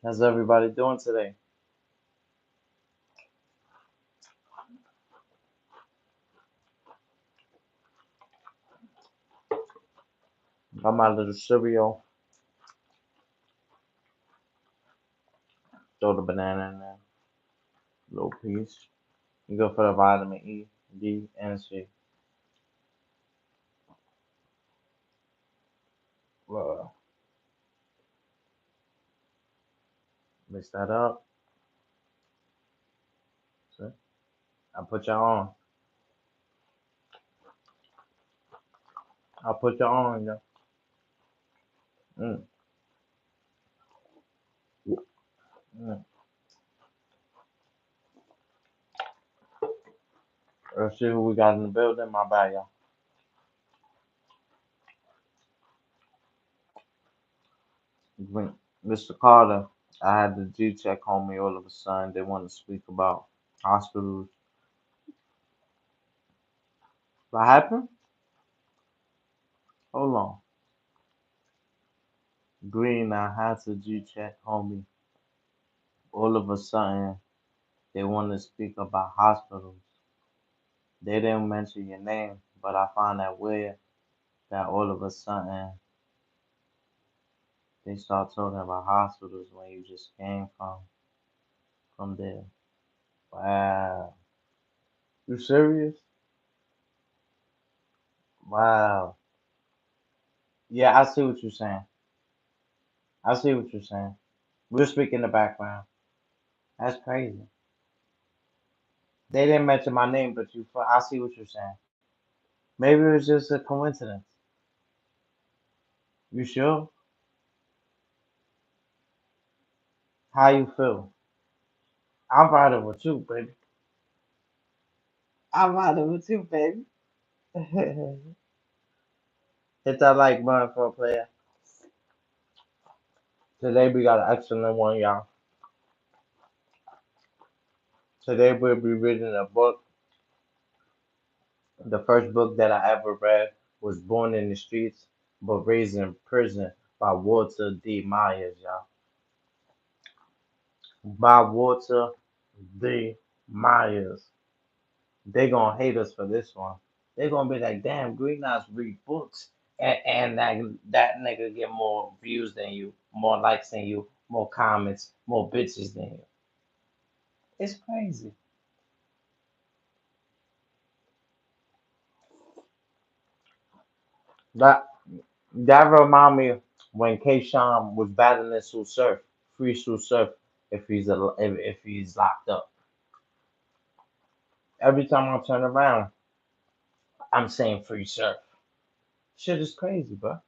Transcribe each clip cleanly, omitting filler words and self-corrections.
How's everybody doing today? Got my little cereal, throw the banana in there, little piece. You go for the vitamin E, D, and C. Well, mix that up. See? I put you on. I put you on, yeah. Mm, mm. Let's see who we got in the building. My bad, y'all. Mr. Carter, I had the G check on me all of a sudden. They want to speak about hospitals. What happened? Hold on. Green, I had to G check homie. All of a sudden, they want to speak about hospitals. They didn't mention your name, but I find that weird that all of a sudden they start talking about hospitals when you just came from there. Wow. You serious? Wow. Yeah, I see what you're saying. I see what you're saying. We'll speak in the background. That's crazy. They didn't mention my name, but I see what you're saying. Maybe it was just a coincidence. You sure? How you feel? I'm riding with you, baby. I'm riding with you, baby. Hit that like button for a player. Today we got an excellent one, y'all. Today we'll be reading a book. The first book that I ever read was Born in the Streets but Raised in Prison by Walter D. Myers, y'all. By Walter D. Myers. They gonna hate us for this one. They gonna be like, damn, Green Eyes read books and that nigga get more views than you, more likes than you, more comments, more bitches than you. It's crazy. That that remind me when Kayshawn was battling Sue Surf, free Sue Surf if he's locked up. Every time I turn around, I'm saying free Surf. Shit is crazy, bro.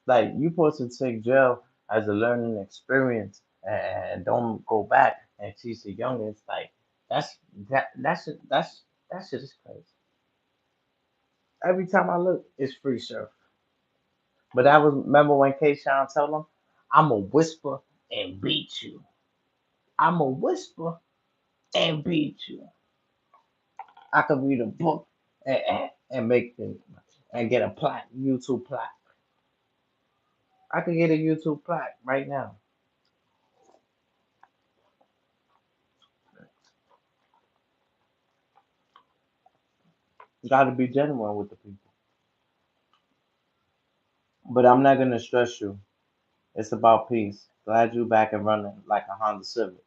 Like you supposed to take jail as a learning experience and don't go back and teach the youngins. Like that's that shit is crazy. Every time I look, it's free Surf. But I was remember when Kayshawn told him, "I'ma whisper and beat you." I'm a whisper and beat you. I could read a book and make the and get a plaque, YouTube plaque. I could get a YouTube plaque right now. You gotta be genuine with the people. But I'm not gonna stress you. It's about peace. Glad you back and running like a Honda Civic.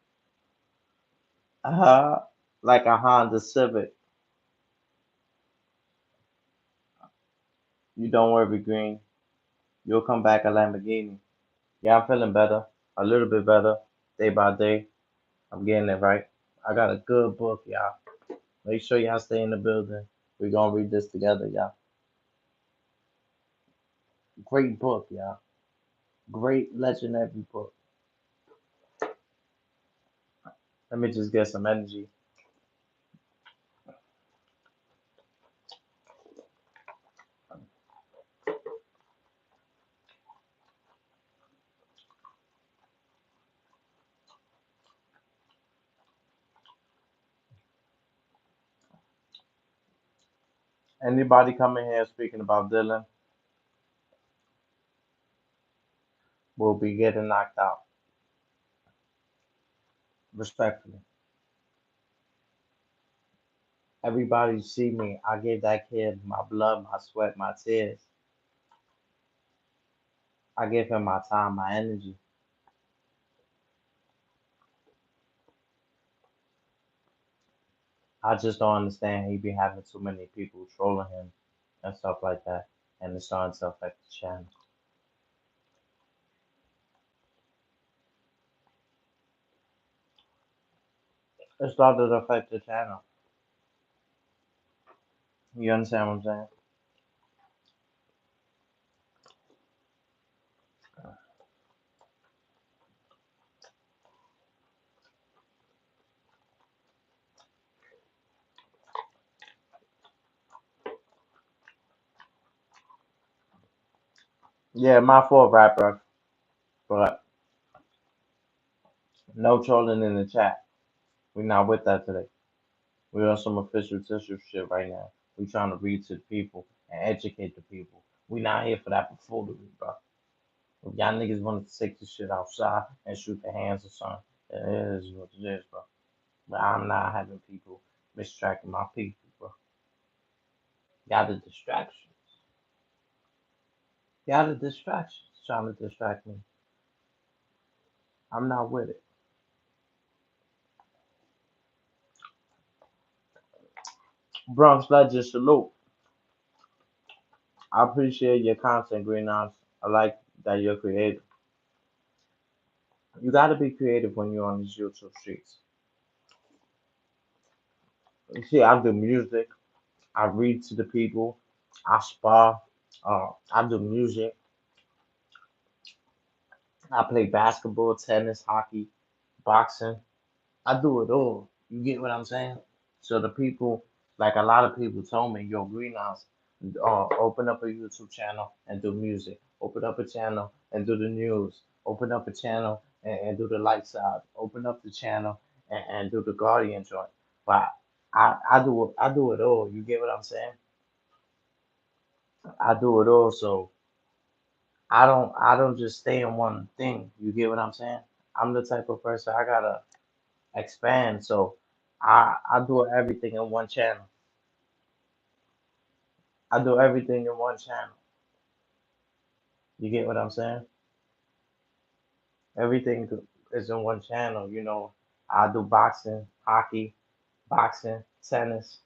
Uh-huh. Like a Honda Civic. You don't worry, Green. You'll come back a Lamborghini. Yeah, I'm feeling better. A little bit better. Day by day. I'm getting it right. I got a good book, y'all. Make sure y'all stay in the building. We're gonna read this together, y'all. Great book, y'all. Great legendary book. Let me just get some energy. Anybody coming here speaking about Dylan will be getting knocked out. Respectfully, everybody see me. I gave that kid my blood, my sweat, my tears. I gave him my time, my energy. I just don't understand he be having too many people trolling him and stuff like that, and it's starting to affect the channel. It started to affect the channel. You understand what I'm saying? Yeah, my fault, rapper, but no trolling in the chat. We're not with that today. We're on some official tissue shit right now. We trying to read to the people and educate the people. We not here for that buffoonery, bro. If y'all niggas want to take this shit outside and shoot their hands or something, it is what it is, bro. But I'm not having people mistracking my people, bro. Y'all the distractions. Y'all the distractions trying to distract me. I'm not with it. Bronx Legend salute. I appreciate your content, Green Ops. I like that you're creative. You gotta be creative when you're on these YouTube streets. You see, I do music. I read to the people. I spar. I do music. I play basketball, tennis, hockey, boxing. I do it all. You get what I'm saying? So the people, like a lot of people told me, yo, Greenhouse, open up a YouTube channel and do music. Open up a channel and do the news. Open up a channel and do the light side. Open up the channel and do the Guardian joint. But I do it all. You get what I'm saying? I do it all. So I don't just stay in one thing. You get what I'm saying? I'm the type of person I gotta expand. So I do everything in one channel. I do everything in one channel. You get what I'm saying? Everything is in one channel. I do boxing, hockey, boxing, tennis.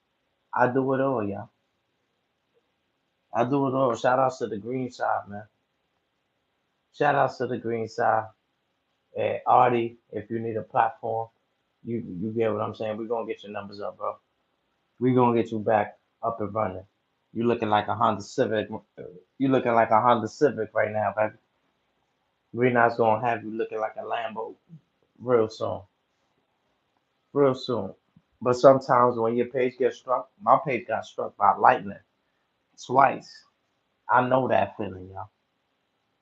I do it all, yeah. I do it all. Shout outs to the green side, man. Shout outs to the green side. Artie, if you need a platform, you get what I'm saying. We're gonna get your numbers up, bro. We're gonna get you back up and running. You looking like a Honda Civic. You looking like a Honda Civic right now, baby. We're not gonna have you looking like a Lambo real soon. Real soon. But sometimes when your page gets struck, my page got struck by lightning twice. I know that feeling, y'all.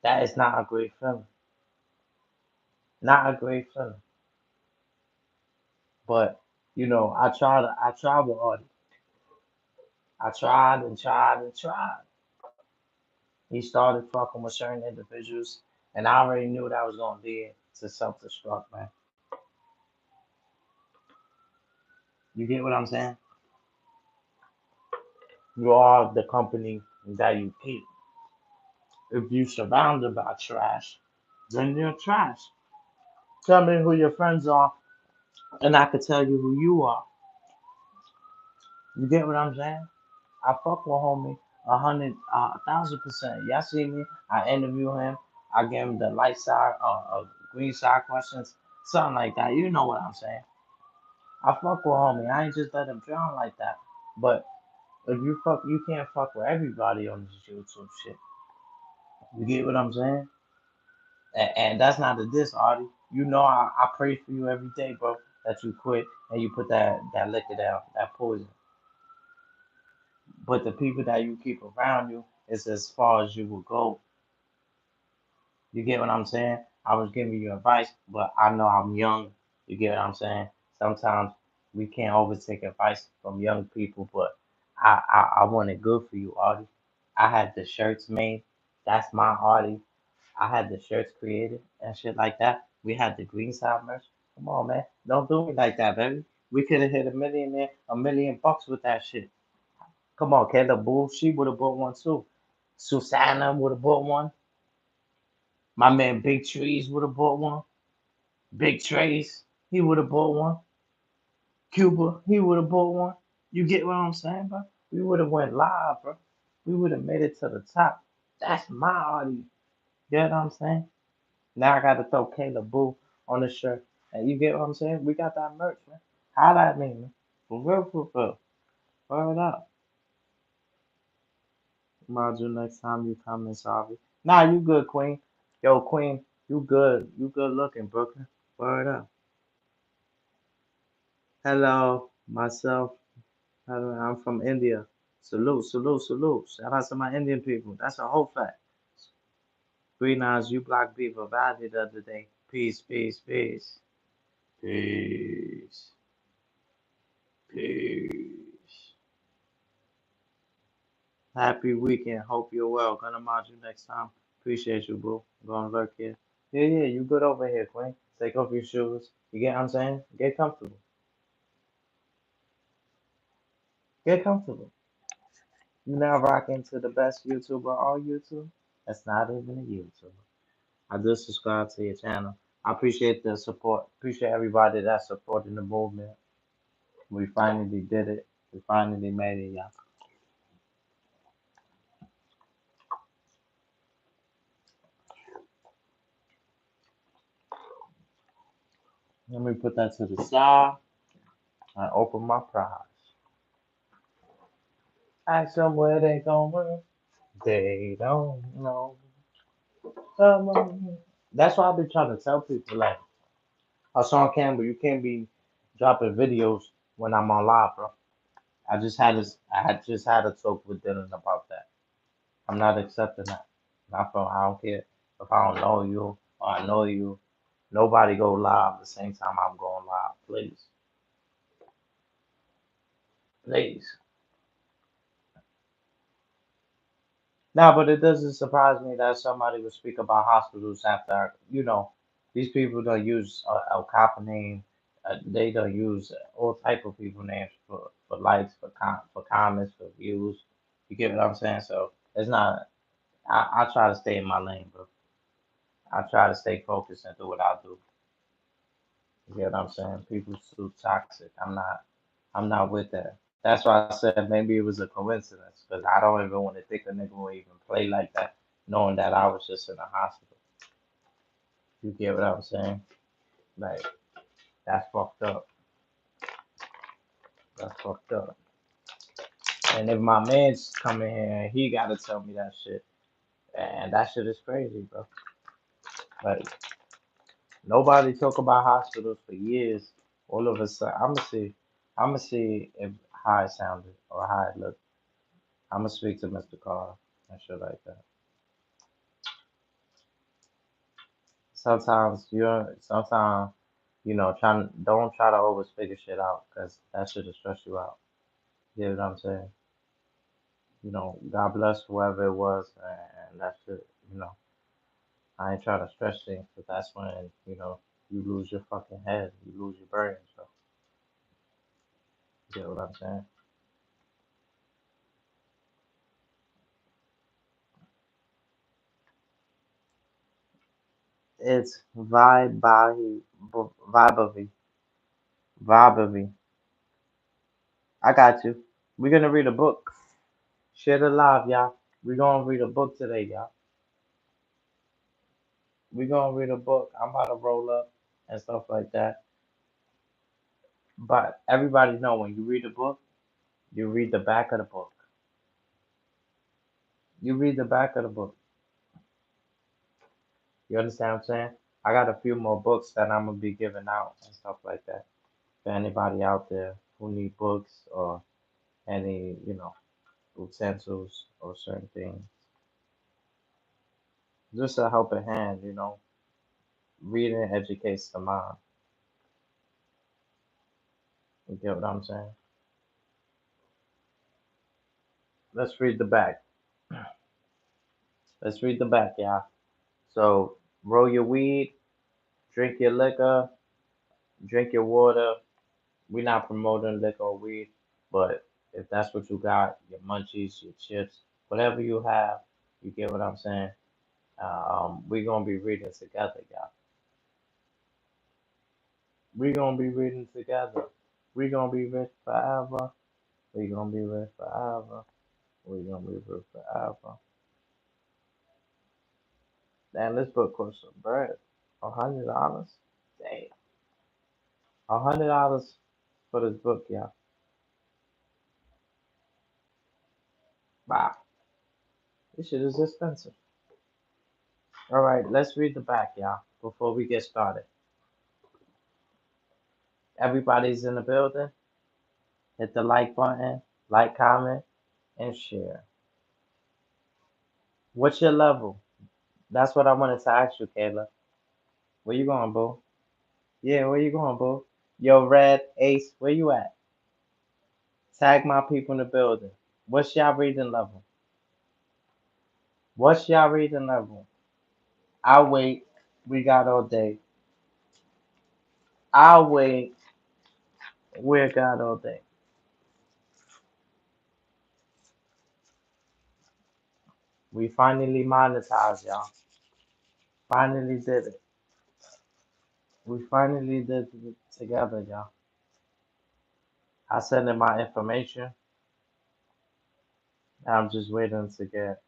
That is not a great feeling. Not a great feeling. But I tried with Audie. I tried and tried and tried. He started fucking with certain individuals, and I already knew that was gonna lead to self-destruct, man. You get what I'm saying? You are the company that you keep. If you surrounded by trash, then you're trash. Tell me who your friends are, and I could tell you who you are. You get what I'm saying? I fuck with homie 1,000%. Y'all see me? I interview him. I give him the light side, green side questions, something like that. You know what I'm saying? I fuck with homie. I ain't just let him drown like that. But if you can't fuck with everybody on this YouTube shit. You get what I'm saying? And that's not a diss, Artie. I pray for you every day, bro, that you quit and you put that liquor down, that poison. But the people that you keep around you is as far as you will go. You get what I'm saying? I was giving you advice, but I know I'm young. You get what I'm saying? Sometimes we can't always take advice from young people, but I want it good for you, Artie. I had the shirts made. That's my Artie. I had the shirts created and shit like that. We had the green side merch. Come on, man. Don't do me like that, baby. We could have hit $1 million with that shit. Come on, Kayla Boo. She would have bought one too. Susanna would have bought one. My man Big Trees would have bought one. Big Trace, he would have bought one. Cuba, he would have bought one. You get what I'm saying, bro? We would have went live, bro. We would have made it to the top. That's my audience. You get what I'm saying? Now I gotta throw Kayla Boo on the shirt. And you get what I'm saying? We got that merch, man. Holla at me, man. For real, for real. Word up. Module next time you come in, sorry. Nah, you good, Queen. Yo, Queen, you good. You good looking, Brooklyn. Word up. Hello, myself. Hello, I'm from India. Salute, salute, salute. Shout out to my Indian people. That's a whole fact. Green eyes, you black people. Valley the other day. Peace, peace, peace. Peace. Peace. Happy weekend. Hope you're well. Gonna mod you next time. Appreciate you, boo. Gonna lurk here. Yeah, yeah, you good over here, Queen. Take off your shoes. You get what I'm saying? Get comfortable. Get comfortable. You now rocking to the best YouTuber on YouTube? That's not even a YouTuber. I do subscribe to your channel. I appreciate the support. Appreciate everybody that's supporting the movement. We finally did it. We finally made it, y'all. Let me put that to the side and open my prize. Ask them where they going. They don't know. Come on. That's why I've been trying to tell people, like, Hassan Campbell, you can't be dropping videos when I'm on live, bro. I had just had a talk with Dylan about that. I'm not accepting that. Not from I don't care if I don't know you or I know you. Nobody go live at the same time I'm going live. Please. Please. Now, but it doesn't surprise me that somebody would speak about hospitals after, these people don't use El Capa name. They don't use all type of people names for likes, for comments, for views. You get what I'm saying? So it's not. I try to stay in my lane, bro. I try to stay focused and do what I do. You get what I'm saying? People's too toxic. I'm not with that. That's why I said maybe it was a coincidence because I don't even want to think a nigga will even play like that, knowing that I was just in a hospital. You get what I'm saying? Like that's fucked up. That's fucked up. And if my man's coming here and he gotta tell me that shit, and that shit is crazy, bro. Like nobody talk about hospitals for years. All of a sudden, I'm gonna see if how it sounded or how it looked. I'm gonna speak to Mr. Carr and shit like that. Sometimes don't try to always figure shit out because that shit will stress you out. You know what I'm saying? God bless whoever it was, and that shit. I ain't trying to stress things, but that's when you lose your fucking head, you lose your brain. So you know what I'm saying? It's vibe vibe. I got you. We're gonna read a book. Share the live, y'all. We're gonna read a book today, y'all. We're gonna read a book. I'm about to roll up and stuff like that. But everybody know when you read a book, you read the back of the book. You read the back of the book. You understand what I'm saying? I got a few more books that I'm gonna be giving out and stuff like that. For anybody out there who need books or any, utensils or certain things. Just a helping hand. Reading educates the mind. You get what I'm saying? Let's read the back. Let's read the back, y'all. So roll your weed, drink your liquor, Drink your water. We're not promoting liquor or weed, but if that's what you got, your munchies, your chips, whatever you have, you get what I'm saying. We're gonna be reading together, y'all. We're gonna be reading together. We're gonna be rich forever. We're gonna be rich forever. We're gonna be rich forever. Damn, this book costs some bread. $100? Damn. $100 for this book, y'all. Wow. This shit is expensive. All right, let's read the back, y'all, before we get started. Everybody's in the building. Hit the like button, like, comment, and share. What's your level? That's what I wanted to ask you, Kayla. Where you going, boo? Yeah, where you going, boo? Yo, Red, Ace, where you at? Tag my people in the building. What's y'all reading level? What's y'all reading level? I'll wait. We got all day. I'll wait. We got all day. We finally monetized, y'all. Finally did it. We finally did it together, y'all. I sent in my information. I'm just waiting to get,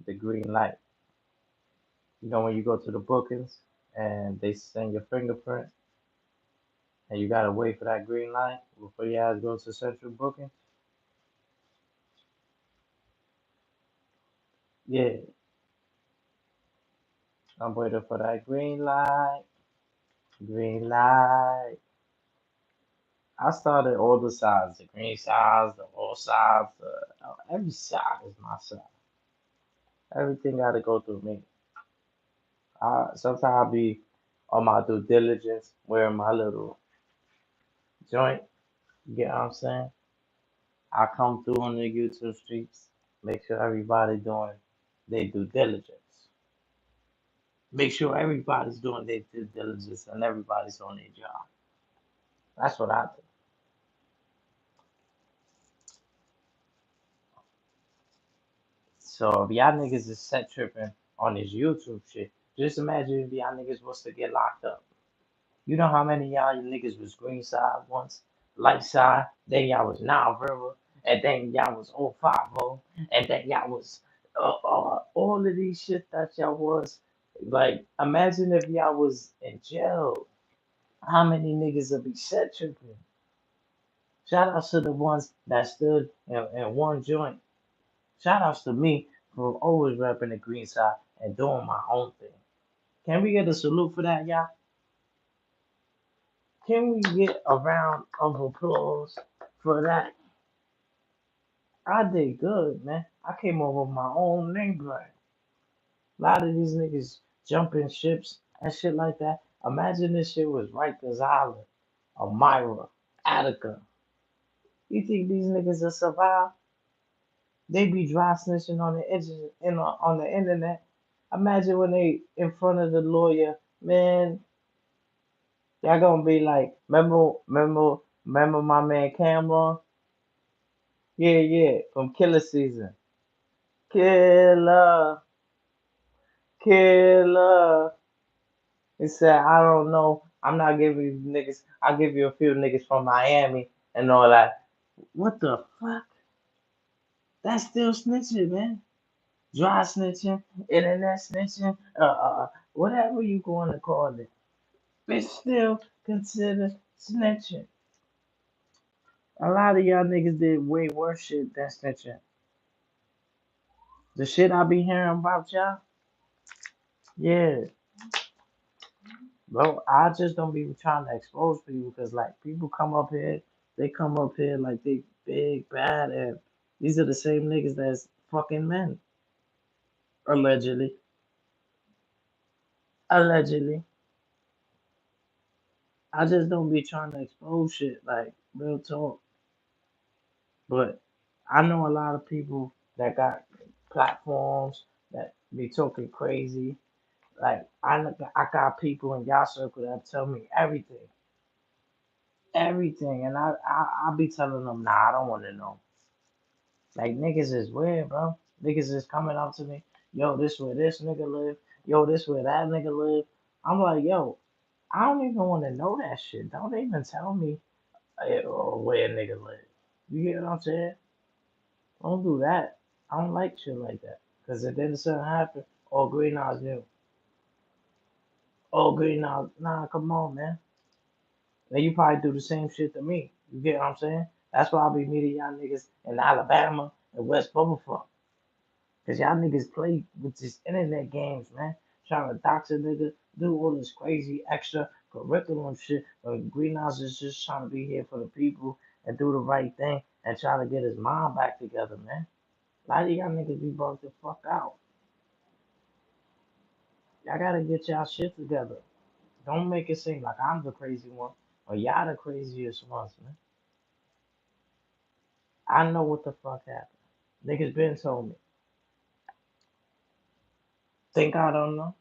the green light. When you go to the bookings and they send your fingerprint and you gotta wait for that green light before you guys go to central booking. Yeah, I'm waiting for that green light. Green light. I started all the sides, the green sides, the all sides, every side is my side. Everything gotta go through me. Sometimes I'll be on my due diligence, wearing my little joint. You get what I'm saying? I come through on the YouTube streets, make sure everybody doing their due diligence. Make sure everybody's doing their due diligence and everybody's on their job. That's what I do. So if y'all niggas is set tripping on this YouTube shit, just imagine if y'all niggas was to get locked up. You know how many y'all niggas was green side once, light side, then y'all was now verbal, and then y'all was 050, and then y'all was all of these shit that y'all was. Like, imagine if y'all was in jail. How many niggas would be set tripping? Shout outs to the ones that stood in one joint. Shout outs to me for always repping the green side and doing my own thing. Can we get a salute for that, y'all? Can we get a round of applause for that? I did good, man. I came over my own name brand. A lot of these niggas jumping ships and shit like that. Imagine this shit was Rikers Island, Elmira, Attica. You think these niggas will survive? They be dry snitching on the on the internet. Imagine when they in front of the lawyer, man. Y'all gonna be like, remember my man Cameron? Yeah, yeah, from Killer Season. Killer, killer. He said, I don't know. I'm not giving you niggas. I'll give you a few niggas from Miami and all that. What the fuck? That's still snitching, man. Dry snitching, internet snitching, whatever you going to call it. It's still considered snitching. A lot of y'all niggas did way worse shit than snitching. The shit I be hearing about y'all, yeah. Bro, I just don't be trying to expose people because like people come up here, they come up here like they big bad and these are the same niggas that's fucking men. Allegedly. Allegedly. I just don't be trying to expose shit like real talk. But I know a lot of people that got platforms that be talking crazy. Like I got people in y'all circle that tell me everything. everything, and I be telling them, nah, I don't want to know. Like niggas is weird, bro. Niggas is coming up to me, yo, this where this nigga live, yo, this where that nigga live. I'm like, yo, I don't even want to know that shit. Don't even tell me where a nigga live. You get what I'm saying? Don't do that. I don't like shit like that. Cause if then something happen, oh green eyes new. Oh green eyes, nah, come on, man. Now you probably do the same shit to me. You get what I'm saying? That's why I be meeting y'all niggas in Alabama and West Bubblefuck. Cause y'all niggas play with these internet games, man. Trying to dox a nigga, do all this crazy extra curriculum shit. But Greenhouse is just trying to be here for the people and do the right thing and try to get his mind back together, man. A lot of y'all niggas be bugged the fuck out. Y'all gotta get y'all shit together. Don't make it seem like I'm the crazy one or y'all the craziest ones, man. I know what the fuck happened. Niggas been told me. Think I don't know?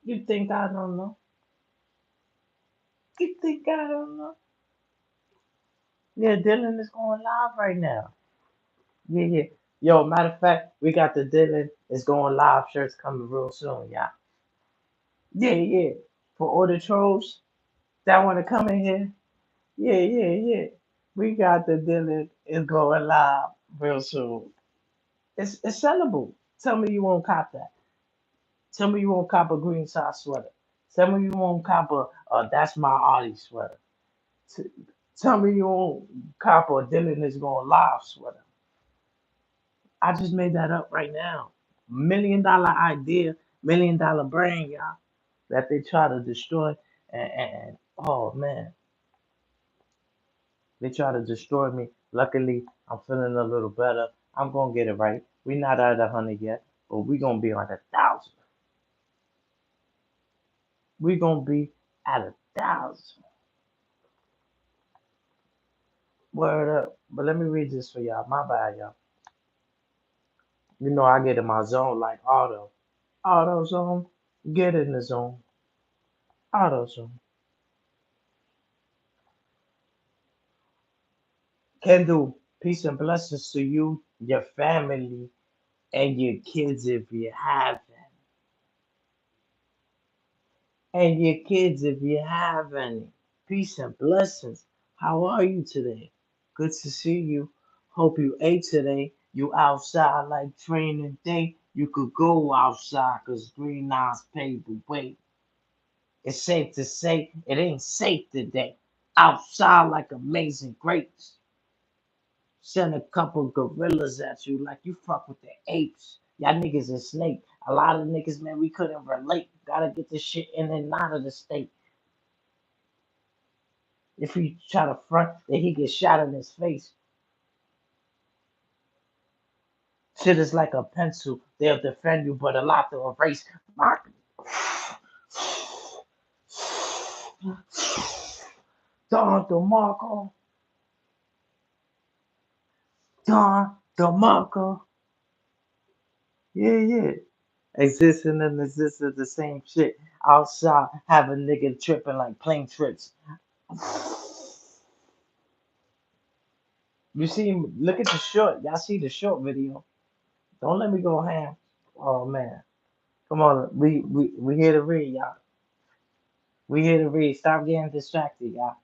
You think I don't know? You think I don't know? Yeah, Dylan is going live right now. Yeah, yeah. Yo, matter of fact, we got the Dylan is going live shirts coming real soon, y'all. Yeah, yeah. For all the trolls that want to come in here, yeah, yeah, yeah. We got the Dylan is going live real soon. It's sellable. Tell me you won't cop that. Tell me you won't cop a green side sweater. Tell me you won't cop a that's my Audi sweater. T- Tell me you won't cop a Dylan is going live sweater. I just made that up right now. $1 million idea, $1 million brain, y'all, that they try to destroy. And oh man, they try to destroy me. Luckily, I'm feeling a little better. I'm gonna get it right. We're not at 100 yet, but we're gonna be on 1,000. We're gonna be at 1,000. Word up. But let me read this for y'all. My bad, y'all. You know I get in my zone like auto. Auto zone. Get in the zone. Auto zone. Can do peace and blessings to you, your family, and your kids if you have them. And your kids if you have any. Peace and blessings. How are you today? Good to see you. Hope you ate today. You outside like training day. You could go outside 'cause green eyes paved the way. It's safe to say it ain't safe today. Outside like amazing grapes. Send a couple gorillas at you like you fuck with the apes. Y'all niggas is snake. A lot of niggas, man, we couldn't relate. Gotta get this shit in and out of the state. If he try to front, then he get shot in his face. Shit is like a pencil. They'll defend you, but a lot to erase. My Don DeMarco, Don DeMarco. Yeah, yeah. Existing and existing the same shit. Outside, have a nigga tripping like plane trips. You see, look at the short. Y'all see the short video. Don't let me go ham. Oh man, come on. We here to read, y'all. We here to read. Stop getting distracted, y'all.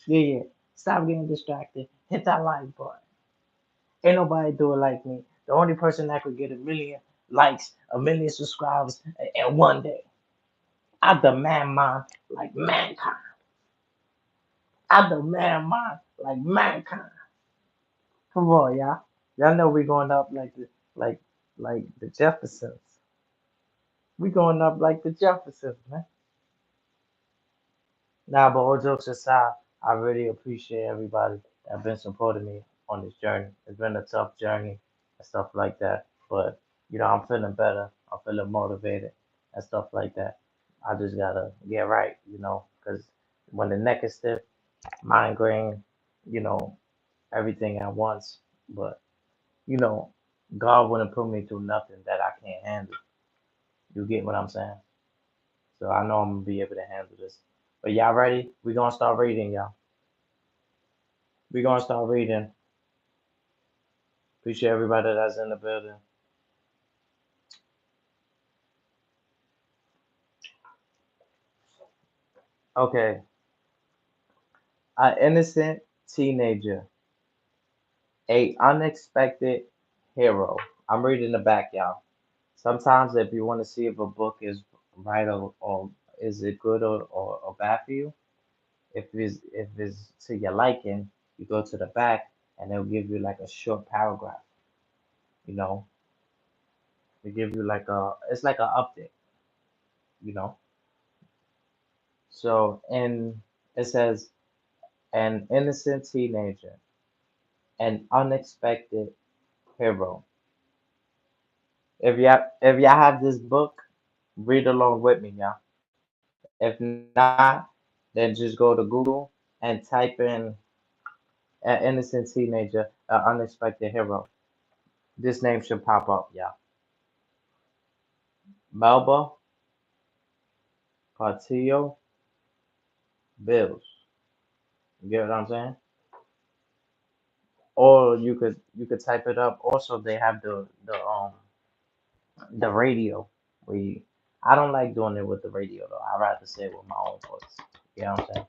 Yeah, yeah. Stop getting distracted. Hit that like button. Ain't nobody do it like me. The only person that could get 1 million likes, 1 million subscribers in one day. I demand mine like mankind. I demand mine like mankind. Come on, y'all. Y'all know we going up like like the Jeffersons. We going up like the Jeffersons, man. Nah, but all jokes aside, I really appreciate everybody that been supporting me on this journey. It's been a tough journey and stuff like that. But I'm feeling better. I'm feeling motivated and stuff like that. I just gotta get right, because when the neck is stiff, migraine, you know, everything at once. But you know, God wouldn't put me through nothing that I can't handle. You get what I'm saying? So I know I'm gonna be able to handle this. But y'all ready? We gonna start reading, y'all. We gonna start reading. Appreciate everybody that's in the building. Okay, an innocent teenager, a unexpected hero. I'm reading the back, y'all. Sometimes, if you want to see if a book is right or is it good or bad for you, if it's to your liking, you go to the back and they'll give you like a short paragraph. You know, they give you like it's like an update. You know, so and it says an innocent teenager, an unexpected hero. If y'all have this book, read along with me, y'all. If not, then just go to Google and type in an innocent teenager, an unexpected hero. This name should pop up, y'all. Melba Partillo Bills. You get what I'm saying? Or you could type it up. Also, they have the radio. We I don't like doing it with the radio though. I rather say it with my own voice. You know what I'm saying?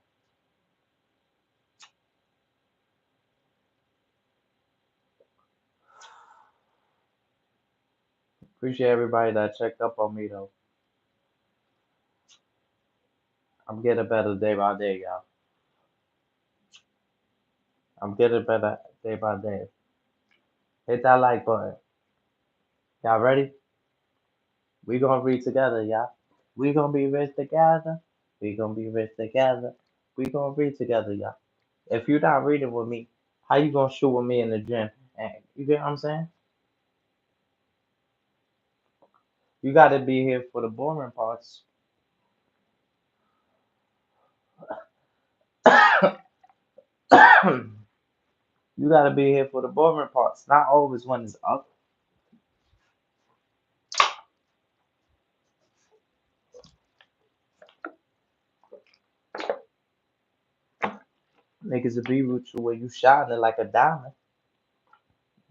Appreciate everybody that checked up on me though. I'm getting better day by day, y'all. I'm getting better day by day. Hit that like button. Y'all ready? We gonna read together, y'all. We gonna be rich together. We gonna be rich together. We gonna read together, y'all. If you're not reading with me, how you gonna shoot with me in the gym? And you get what I'm saying? You gotta be here for the boring parts. You gotta be here for the boring parts, not always when it's up. Niggas will be with you when you shining like a diamond,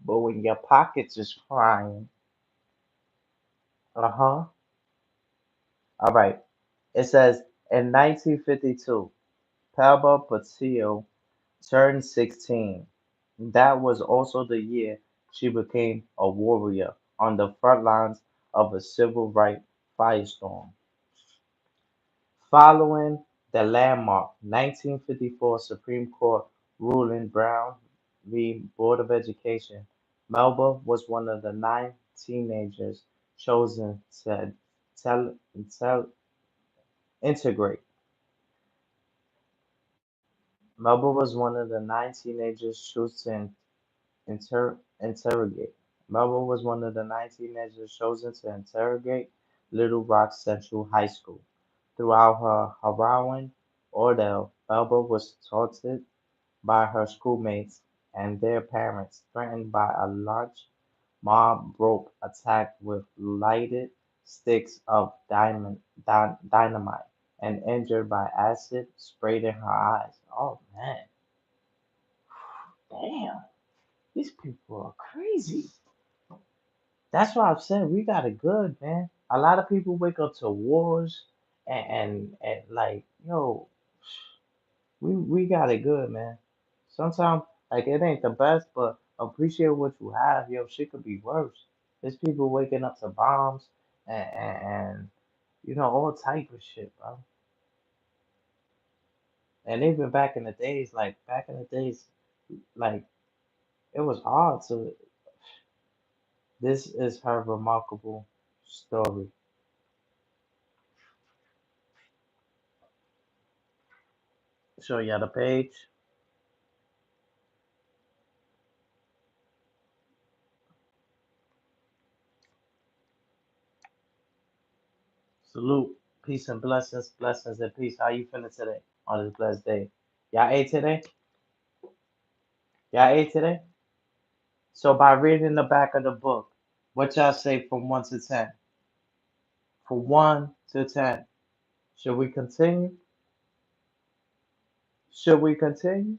but when your pockets is crying, uh-huh. All right. It says in 1952, Pelba Patillo turned 16. That was also the year she became a warrior on the front lines of a civil rights firestorm. Following the landmark 1954 Supreme Court ruling Brown v. Board of Education, Melba was one of the 9 teenagers chosen to tel- tel- integrate. Melba was one of the 9 teenagers chosen to interrogate. Melba was one of the 9 teenagers chosen to interrogate Little Rock Central High School. Throughout her harrowing ordeal, Melba was taunted by her schoolmates and their parents, threatened by a large mob broke attack with lighted sticks of dynamite, and injured by acid sprayed in her eyes. Oh man, damn, these people are crazy. That's why I've said we got it good, man. A lot of people wake up to wars and like, yo, we got it good, man. Sometimes like it ain't the best, but appreciate what you have, yo. Shit could be worse. There's people waking up to bombs and all type of shit, bro. And even back in the days, like it was hard to. This is her remarkable story. Show you the page. Salute, peace and blessings, blessings and peace. How you feeling today on this blessed day? Y'all ate today? Y'all ate today? So by reading the back of the book, what y'all say from 1 to 10? From 1 to 10. Should we continue? Should we continue?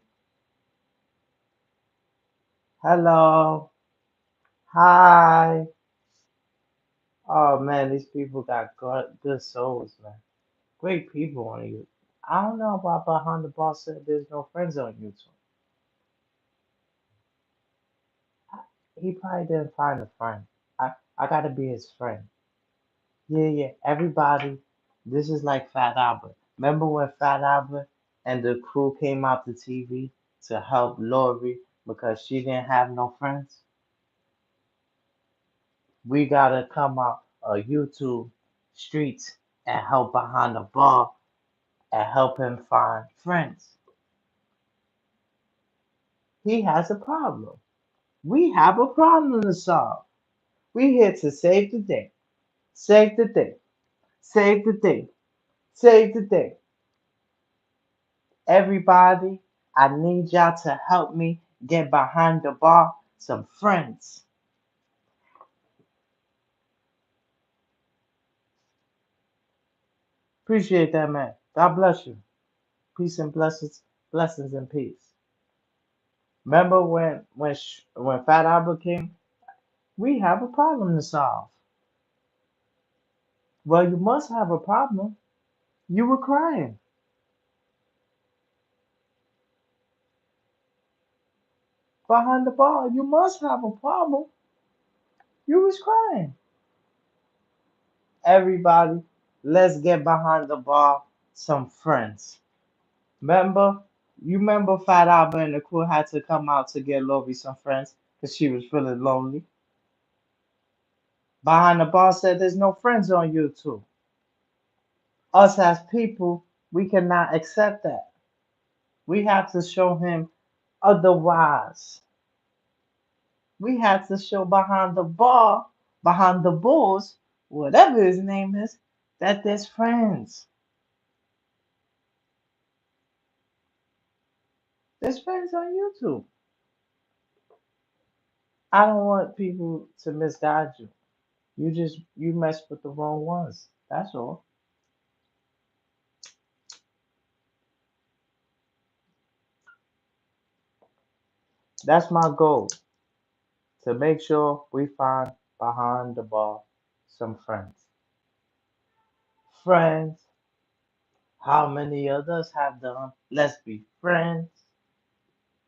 Hello. Hi. Oh man, these people got good souls, man. Great people on you. I don't know about behind the bar said there's no friends on YouTube. He probably didn't find a friend. I gotta be his friend. Yeah, yeah. Everybody, this is like Fat Albert. Remember when Fat Albert and the crew came out to TV to help Lori because she didn't have no friends? We gotta come out YouTube streets and help behind the bar and help him find friends. He has a problem. We have a problem to solve. We here to save the day. Save the day. Save the day. Save the day. Everybody, I need y'all to help me get behind the bar some friends. Appreciate that, man. God bless you. Peace and blessings, blessings and peace. Remember when Fat Albert came? We have a problem to solve. Well, you must have a problem. You were crying behind the bar. You must have a problem. You was crying. Everybody, let's get behind the bar some friends. Remember? You remember Fat Albert and the crew had to come out to get Lori some friends because she was feeling lonely. Behind the bar said there's no friends on YouTube. Us as people, we cannot accept that. We have to show him otherwise. We have to show behind the bar, behind the bulls, whatever his name is, that there's friends. There's friends on YouTube. I don't want people to misguide you. You mess with the wrong ones. That's all. That's my goal, to make sure we find behind the bar some friends. Friends, how many others have done? Let's be friends.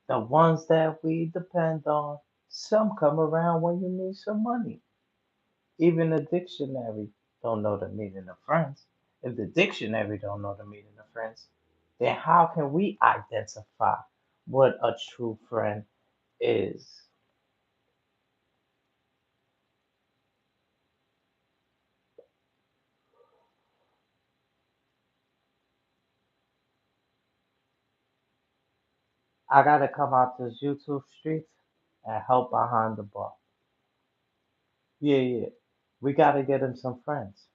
The ones that we depend on. Some come around when you need some money. Even the dictionary don't know the meaning of friends. If the dictionary don't know the meaning of friends, then how can we identify what a true friend is? I gotta come out to YouTube streets and help behind the bar. Yeah, yeah. We gotta get him some friends.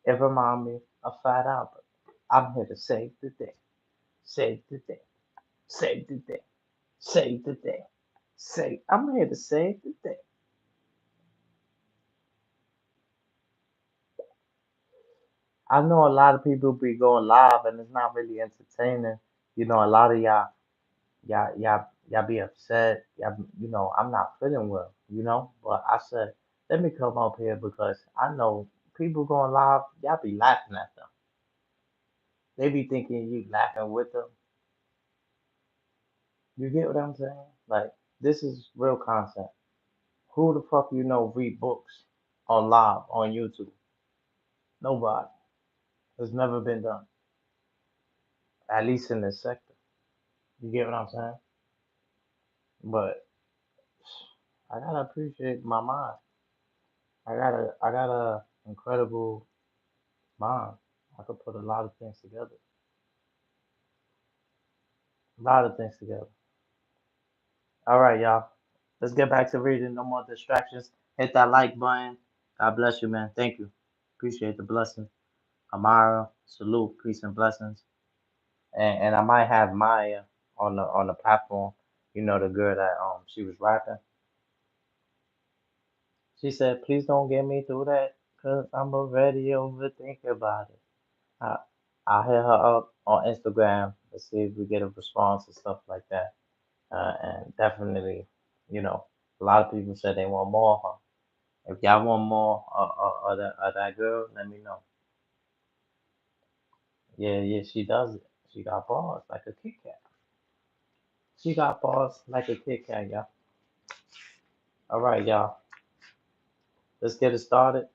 It remind me of Fat Albert. I'm here to save the day. Save the day. Save the day. Save the day. Save. I'm here to save the day. I know a lot of people be going live and it's not really entertaining. A lot of y'all be upset. I'm not feeling well, But I said, let me come up here because I know people going live, y'all be laughing at them. They be thinking you laughing with them. You get what I'm saying? Like, this is real concept. Who the fuck read books on live on YouTube? Nobody. It's never been done. At least in this sector. You get what I'm saying? But I gotta appreciate my mind. I got a incredible mind. I could put a lot of things together. A lot of things together. All right, y'all. Let's get back to reading. No more distractions. Hit that like button. God bless you, man. Thank you. Appreciate the blessing. Amara, salute, peace and blessings. And I might have Maya on the platform. The girl that she was rapping. She said, "Please don't get me through that, cause I'm already overthinking about it. I I'll hit her up on Instagram to see if we get a response and stuff like that. And definitely, you know, a lot of people said they want more of her. If y'all want more of that girl, let me know. Yeah, yeah, she does it. She got balls like a Kit Kat. She got balls like a Kit Kat, y'all. All right, y'all. Let's get it started.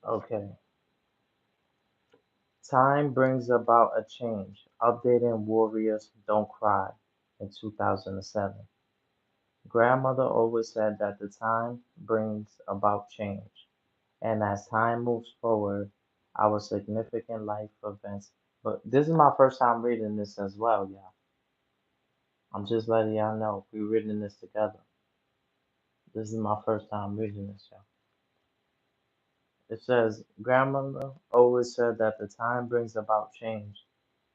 Okay. Time brings about a change. Updating Warriors Don't Cry in 2007. Grandmother always said that the time brings about change, and as time moves forward, our significant life events. But this is my first time reading this as well, y'all. I'm just letting y'all know we're reading this together. This is my first time reading this, y'all. It says, Grandmother always said that the time brings about change,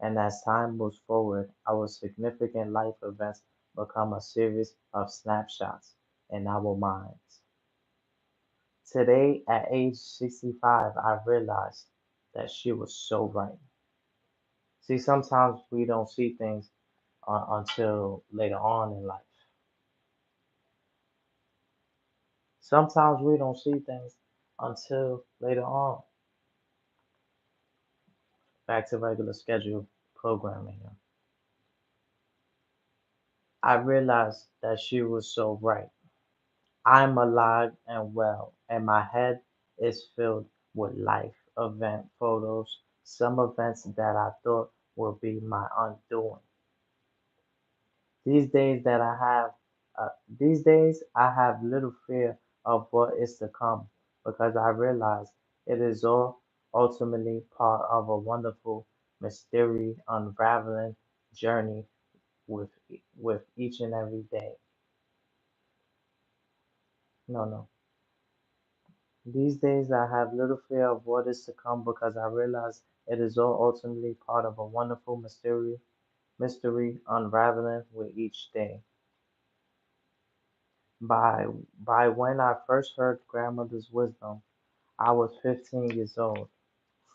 and as time moves forward, our significant life events become a series of snapshots in our minds. Today, at age 65, I realized that she was so right. See, sometimes we don't see things until later on in life. Sometimes we don't see things until later on. Back to regular schedule programming. I realized that she was so right. I'm alive and well, and my head is filled with life event photos, some events that I thought would be my undoing. These days that I have, these days I have little fear of what is to come because I realize it is all ultimately part of a wonderful, mysterious, unraveling journey with with each and every day. No, no. These days I have little fear of what is to come because I realize it is all ultimately part of a wonderful mystery unraveling with each day. By by when I first heard grandmother's wisdom, I was 15 years old,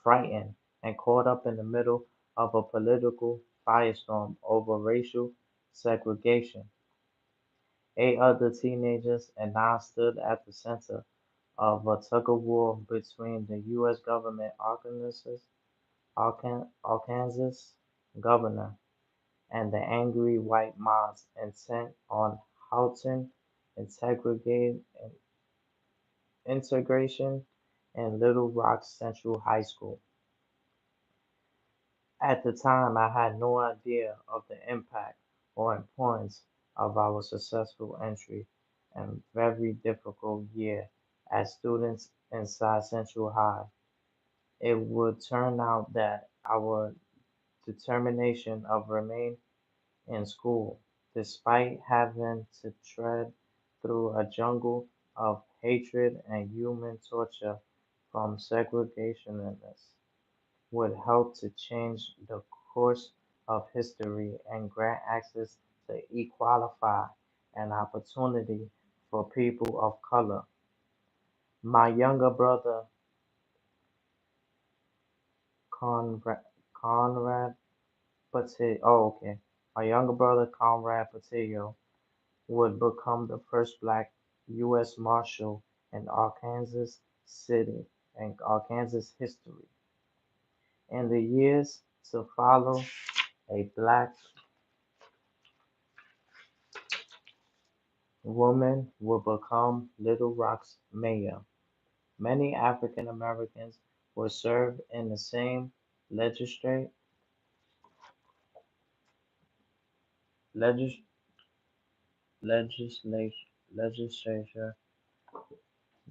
frightened and caught up in the middle of a political firestorm over racial segregation. 8 other teenagers and I stood at the center of a tug-of-war between the U.S. government Arkansas governor and the angry white mobs intent on halting integration integration in Little Rock Central High School. At the time, I had no idea of the impact or importance of our successful entry and very difficult year as students inside Central High. It would turn out that our determination of remain in school, despite having to tread through a jungle of hatred and human torture from segregationists, would help to change the course of history and grant access to equalify and opportunity for people of color. My younger brother, Conrad Patillo, oh, okay. My younger brother, Conrad Patillo, would become the first black U.S. Marshal in Arkansas City and Arkansas history. In the years to follow, a black woman would become Little Rock's mayor. Many African Americans would serve in the same legislate, legis, legislation, legislature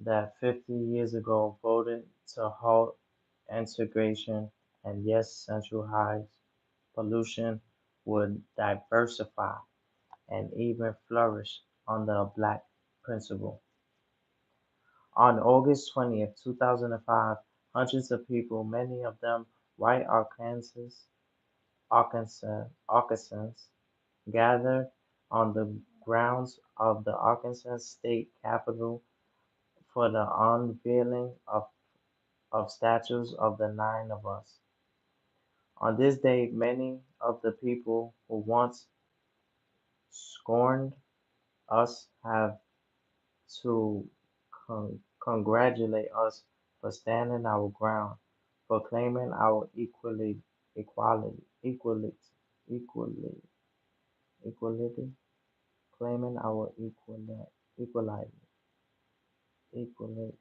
that 50 years ago voted to halt integration, and yes, Central High's pollution would diversify and even flourish under a black principle. On August 20th, 2005, hundreds of people, many of them white Arkansans, gathered on the grounds of the Arkansas State Capitol for the unveiling of statues of the nine of us. On this day, many of the people who once scorned us have to congratulate us for standing our ground, for claiming our equality, equality, equality, claiming our equality, equality,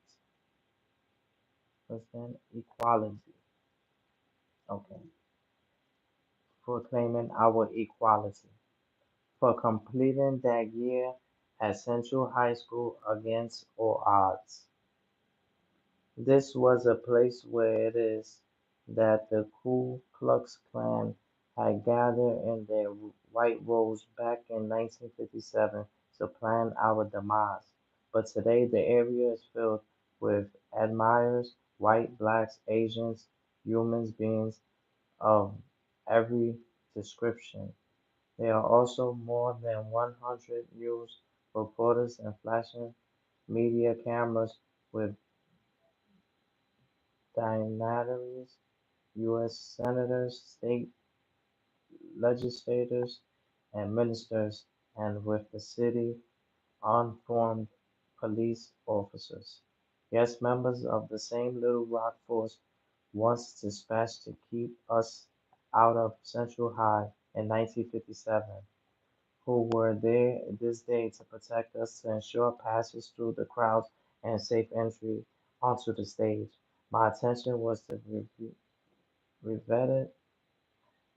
for stand equality. Okay, for claiming our equality, for completing that year at Central High School against all odds. This was a place where it is that the Ku Klux Klan had gathered in their white robes back in 1957 to plan our demise. But today the area is filled with admirers, white, blacks, Asians, human beings of every description. There are also more than 100 news reporters and flashing media cameras with dignitaries, U.S. senators, state legislators, and ministers, and with the city unformed police officers. Yes, members of the same Little Rock force once dispatched to keep us out of Central High in 1957, who were there this day to protect us, to ensure passage through the crowds and safe entry onto the stage. My attention was to revet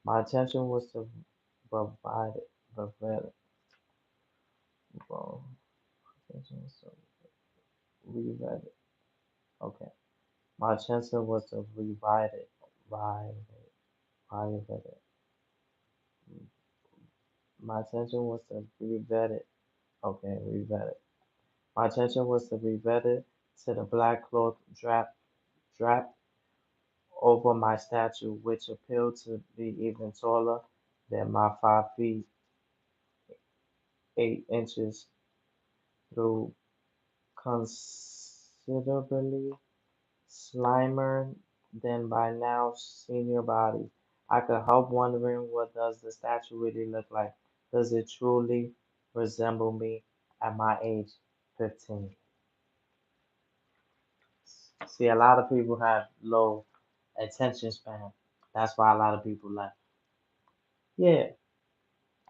My attention was to provide it, provide it, well, attention was to revet it. Okay. My attention was to revive it, revive it. My attention was to revet it. Okay, revet it. My attention was to revet it to the black cloth draped over my statue, which appeared to be even taller than my 5 feet 8 inches, through considerably slimmer than my now senior body. I could help wondering, what does the statue really look like? Does it truly resemble me at my age 15? See, a lot of people have low attention span. That's why a lot of people left. Yeah,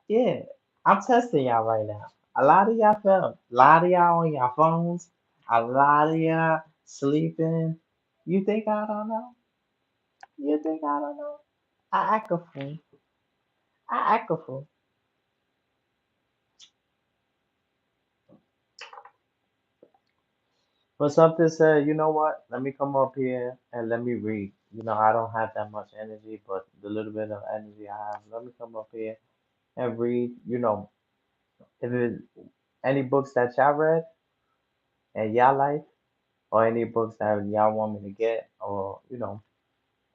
yeah. I'm testing y'all right now. A lot of y'all fell. A lot of y'all on your phones. A lot of y'all sleeping. You think I don't know? You think I don't know? I act a fool. I act a fool. But something said, you know what? Let me come up here and let me read. I don't have that much energy, but the little bit of energy I have, let me come up here and read. If it any books that y'all read in y'all life, or any books that y'all want me to get, or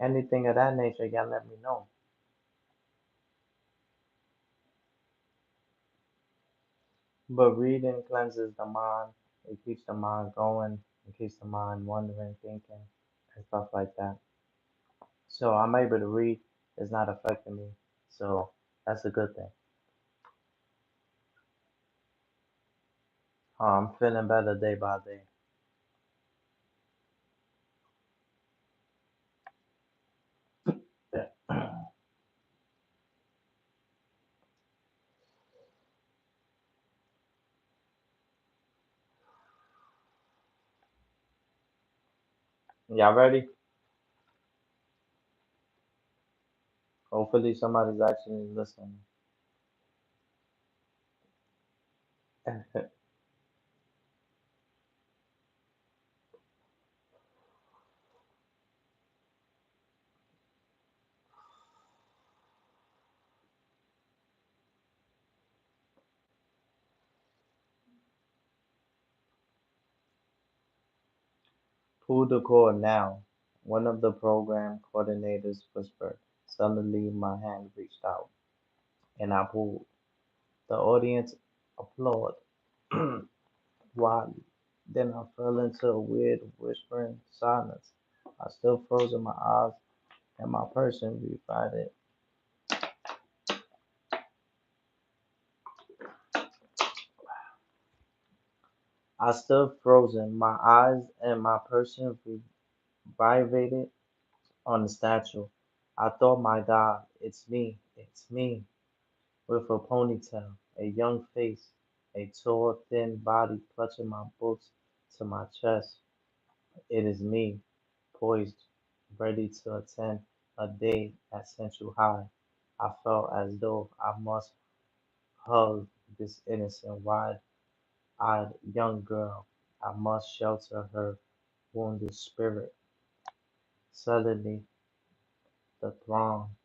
anything of that nature, y'all let me know. But reading cleanses the mind. It keeps the mind going. It keeps the mind wondering, thinking, and stuff like that. So I'm able to read. It's not affecting me. So that's a good thing. I'm feeling better day by day. Y'all ready? Hopefully somebody's actually listening. Pull the cord now. One of the program coordinators whispered. Suddenly my hand reached out and I pulled. The audience applaud wildly. Then I fell into a weird whispering silence. I still froze in my eyes and my person revived. I stood frozen, my eyes and my person vibrated on the statue. I thought, my God, it's me, with a ponytail, a young face, a tall, thin body clutching my boots to my chest. It is me, poised, ready to attend a day at Central High. I felt as though I must hug this innocent, wide-eyed young girl. I must shelter her wounded spirit. Suddenly, the throng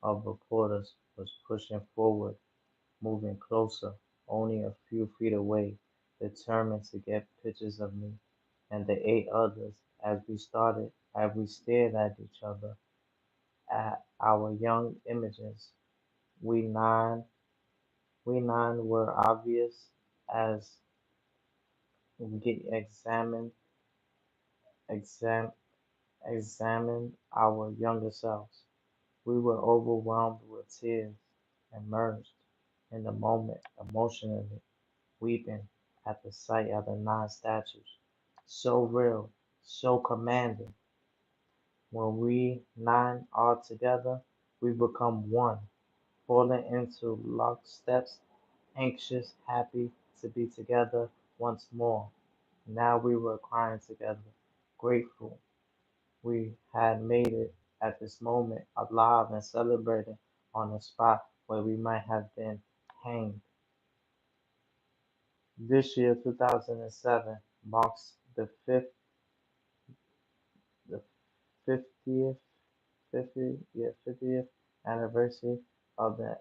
of reporters was pushing forward, moving closer, only a few feet away, determined to get pictures of me and the eight others as we stared at each other, at our young images. We nine, we nine were obvious as we exam, examined our younger selves. We were overwhelmed with tears, immersed in the moment emotionally, weeping at the sight of the nine statues. So real, so commanding. When we nine are together, we become one, falling into locksteps, anxious, happy to be together once more. Now we were crying together, grateful we had made it at this moment, alive and celebrating on a spot where we might have been hanged. This year, 2007, marks the 50th, 50th anniversary of the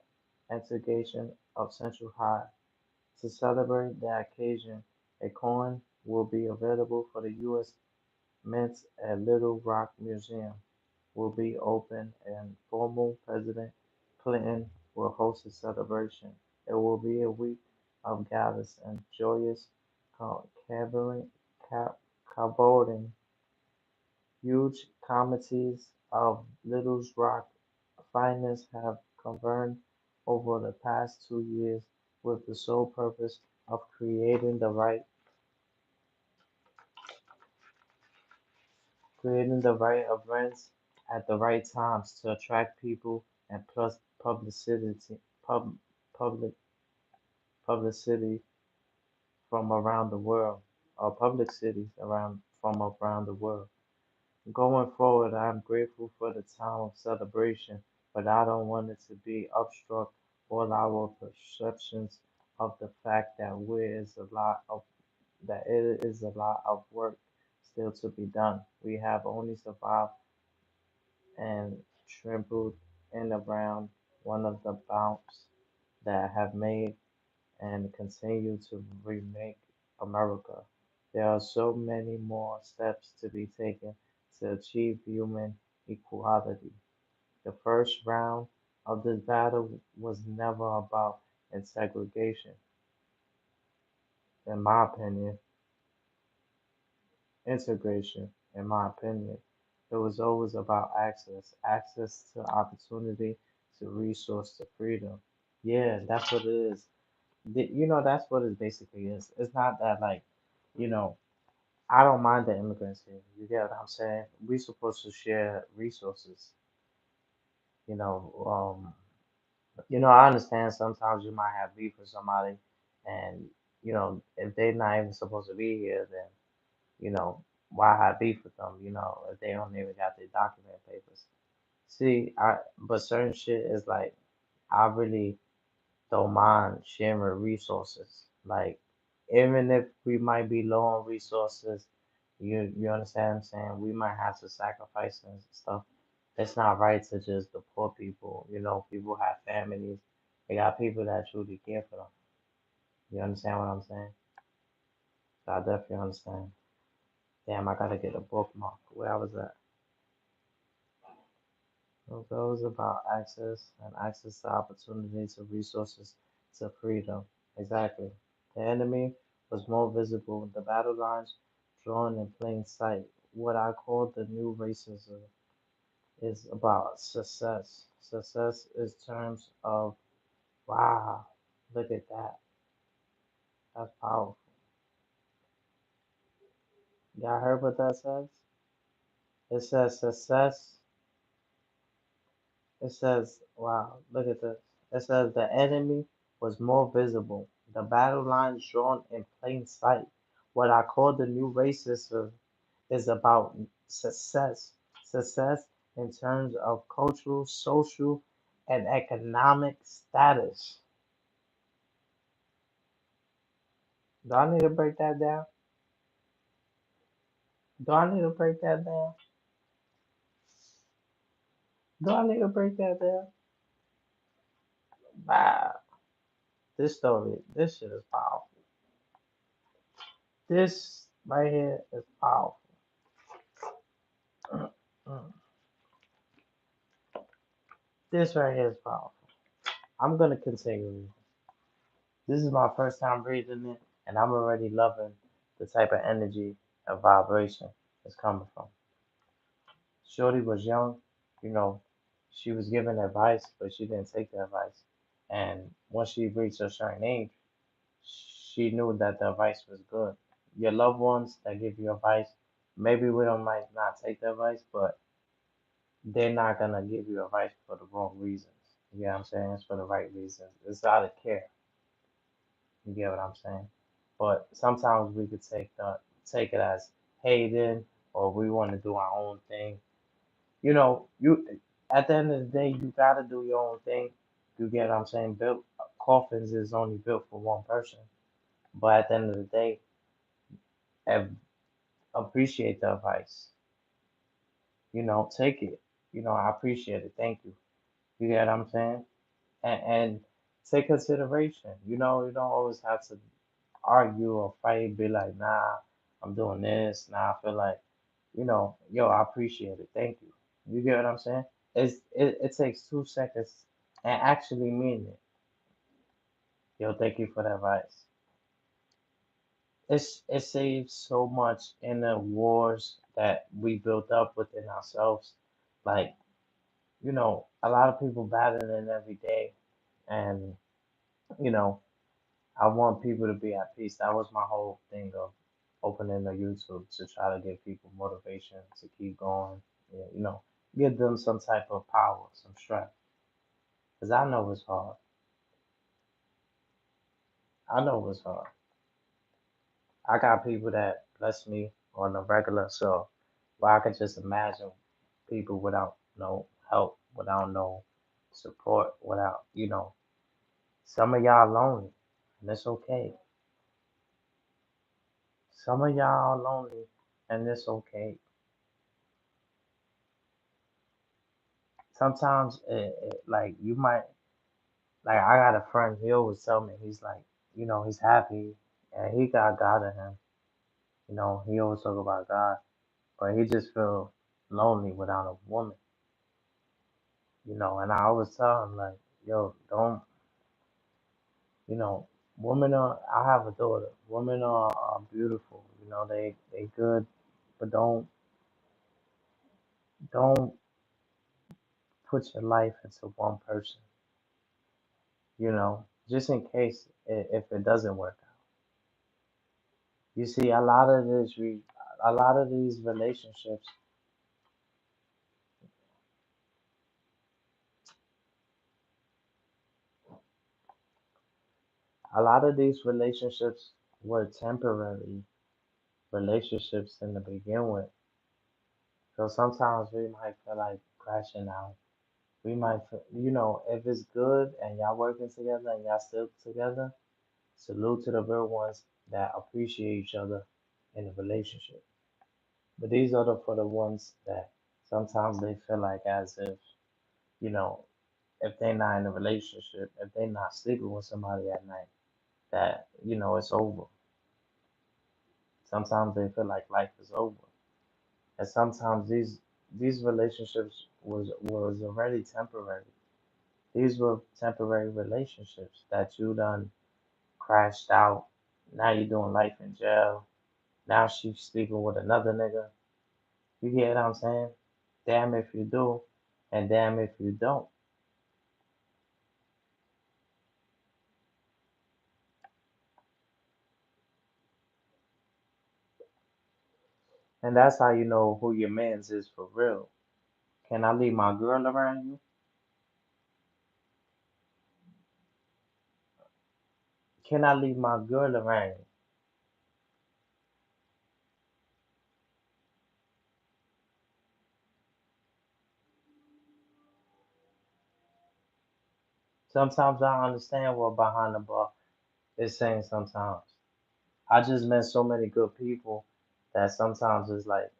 integration of Central High. To celebrate the occasion, a coin will be available for the U.S. Mint at Little Rock Museum will be open and former President Clinton will host a celebration. It will be a week of galas and joyous cabaret, cavorting. Huge committees of Little Rock finest have convened over the past 2 years with the sole purpose of creating the right events at the right times to attract people and plus pub, public publicity from around the world, or public cities around from around the world. Going forward, I'm grateful for the time of celebration, but I don't want it to be obstruct all our perceptions of the fact that it is a lot of work still to be done. We have only survived and trampled in around one of the bumps that have made and continue to remake America. There are so many more steps to be taken to achieve human equality. The first round of this battle was never about segregation, in my opinion, integration, in my opinion. It was always about access to opportunity, to resource, to freedom. Yeah, that's what it is. That's what it basically is. It's not that like, you know, I don't mind the immigrants here. You get what I'm saying? We supposed to share resources. You know, I understand sometimes you might have beef with somebody, and if they're not even supposed to be here, then why have beef with them? If they don't even got their document papers. See, but certain shit is like I really don't mind sharing resources. Like, even if we might be low on resources, you understand what I'm saying? We might have to sacrifice and stuff. It's not right to just the poor people. People have families. They got people that truly care for them. You understand what I'm saying? So I definitely understand. Damn, I gotta get a bookmark. Where I was at. So those about access and access to opportunity to resources to freedom. Exactly. The enemy was more visible. The battle lines drawn in plain sight. What I call the new racism is about success. Success is terms of wow, look at that. That's powerful. Y'all heard what that says? It says success. It says, wow, look at this. It says the enemy was more visible. The battle lines drawn in plain sight. What I call the new racism is about success. Success in terms of cultural, social, and economic status. Do I need to break that down? Do I need to break that down? Do I need to break that down? Wow. This story, this shit is powerful. This right here is powerful. Mm. This right here is powerful. I'm gonna continue reading. This is my first time reading it, and I'm already loving the type of energy and vibration it's coming from. Shorty was young, you know, she was given advice, but she didn't take the advice. And once she reached a certain age, she knew that the advice was good. Your loved ones that give you advice, maybe we don't might not take the advice, but they're not gonna give you advice for the wrong reasons. You get what I'm saying? It's for the right reasons. It's out of care. You get what I'm saying? But sometimes we could take it as hating or we want to do our own thing. You at the end of the day you gotta do your own thing. You get what I'm saying? Built coffins is only built for one person. But at the end of the day, ev- appreciate the advice. Take it. I appreciate it. Thank you. You get what I'm saying? And take consideration. You don't always have to argue or fight, be like, nah, I'm doing this. Nah, I feel like, yo, I appreciate it. Thank you. You get what I'm saying? It takes 2 seconds and actually mean it. Yo, thank you for the advice. It saves so much in the wars that we built up within ourselves. Like, a lot of people battling every day, and you know, I want people to be at peace. That was my whole thing of opening the YouTube to try to give people motivation to keep going. Yeah, give them some type of power, some strength. Cause I know it's hard. I know it's hard. I got people that bless me on a regular, so where I can just imagine people without no help, without no support, without some of y'all lonely, and it's okay. Some of y'all are lonely, and it's okay. Sometimes like you might like I got a friend, he always tell me he's like, he's happy and he got God in him. He always talk about God, but he just feel lonely without a woman, and I always tell him like, yo, don't, you know, women are I have a daughter. Women are beautiful, they good, but don't put your life into one person, just in case if it doesn't work out. You see, a lot of these relationships, a lot of these relationships were temporary relationships in the begin with. So sometimes we might feel like crashing out. We might, if it's good and y'all working together and y'all still together, salute to the real ones that appreciate each other in a relationship. But these are for the ones that sometimes they feel like as if, you know, if they're not in a relationship, if they're not sleeping with somebody at night, that it's over. Sometimes they feel like life is over, and sometimes these relationships was already temporary. These were temporary relationships that you done crashed out. Now you're doing life in jail. Now she's sleeping with another nigga. You get what I'm saying? Damn if you do, and damn if you don't. And that's how you know who your mans is for real. Can I leave my girl around you? Can I leave my girl around you? Sometimes I understand what behind the bar is saying sometimes. I just met so many good people that sometimes it's like,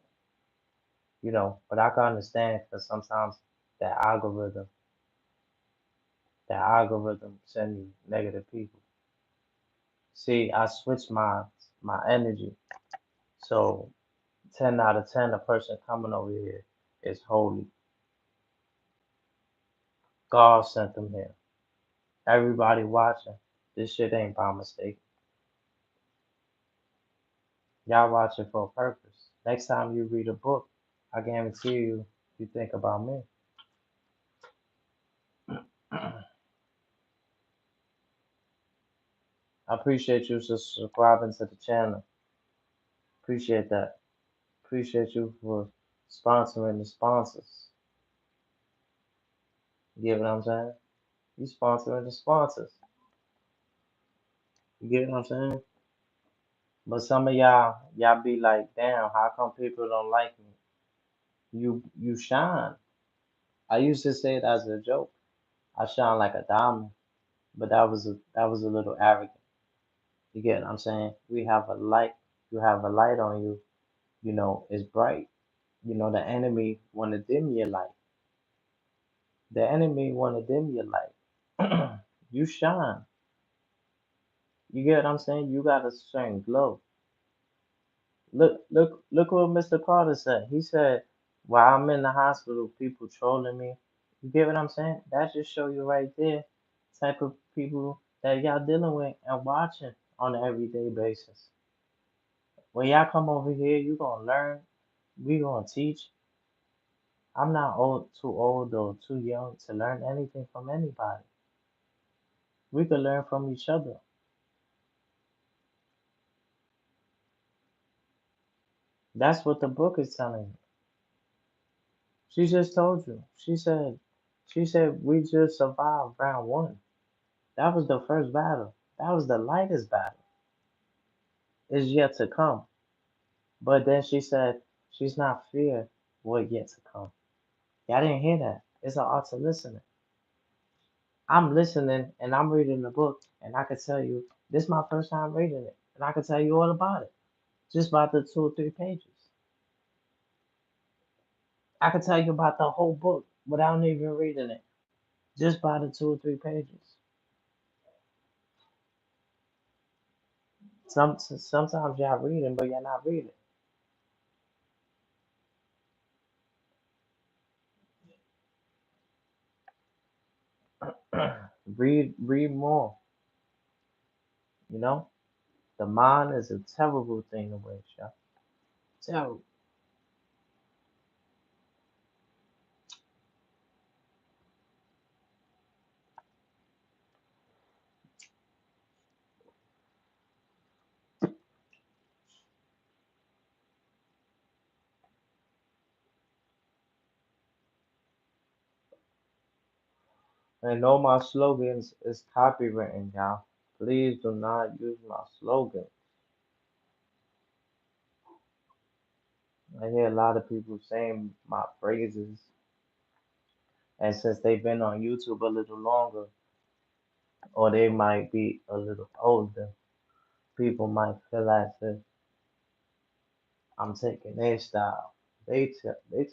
but I can understand because sometimes that algorithm, that algorithm send you negative people. See, I switch my energy. So 10 out of 10, a person coming over here is holy. God sent them here. Everybody watching. This shit ain't by mistake. Y'all watch it for a purpose. Next time you read a book, I guarantee you think about me. I appreciate you for subscribing to the channel. Appreciate that. Appreciate you for sponsoring the sponsors. You get what I'm saying? You sponsoring the sponsors. You get what I'm saying? But some of y'all be like, damn, how come people don't like me? You shine. I used to say it as a joke. I shine like a diamond, but that was a little arrogant. You get what I'm saying? We have a light. You have a light on you. It's bright. The enemy want to dim your light. The enemy want to dim your light. You shine. You get what I'm saying? You got a certain glow. Look what Mr. Carter said. He said, while I'm in the hospital, people trolling me. You get what I'm saying? That just show you right there type of people that y'all dealing with and watching on an everyday basis. When y'all come over here, you gonna learn. We gonna teach. I'm not too old or too young to learn anything from anybody. We can learn from each other. That's what the book is telling you. She just told you. She said we just survived round one. That was the first battle. That was the lightest battle. Is yet to come. But then she said she's not fear what yet to come. Y'all didn't hear that. It's an art to listening. I'm listening and I'm reading the book and I could tell you this is my first time reading it. And I could tell you all about it. Just about the 2 or 3 pages. I could tell you about the whole book without even reading it. Just by the 2 or 3 pages. Sometimes y'all reading, but y'all not reading. Read more. You know, the mind is a terrible thing to waste, y'all. Terrible. And all my slogans is copywritten, y'all. Please do not use my slogan. I hear a lot of people saying my phrases, and since they've been on YouTube a little longer, or they might be a little older, people might feel as if I'm taking their style. They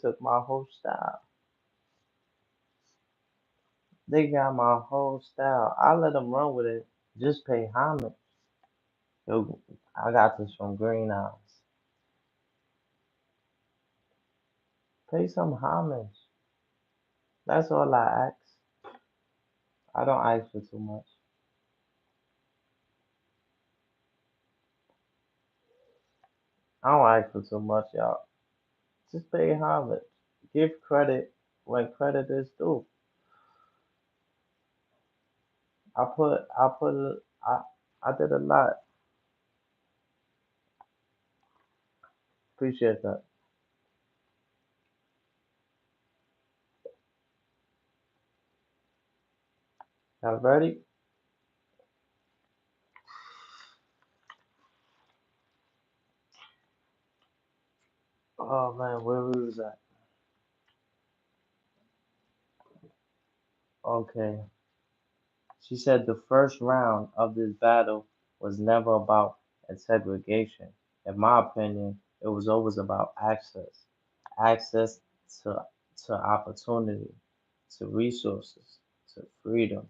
took my whole style. They got my whole style. I let them run with it. Just pay homage. Yo, I got this from Green Eyes. Pay some homage. That's all I ask. I don't ask for too much. I don't ask for too much, y'all. Just pay homage. Give credit when credit is due. I put, I did a lot. Appreciate that. Y'all ready? Oh man, where we was at? Okay. She said the first round of this battle was never about segregation. In my opinion, it was always about access. Access to opportunity, to resources, to freedom.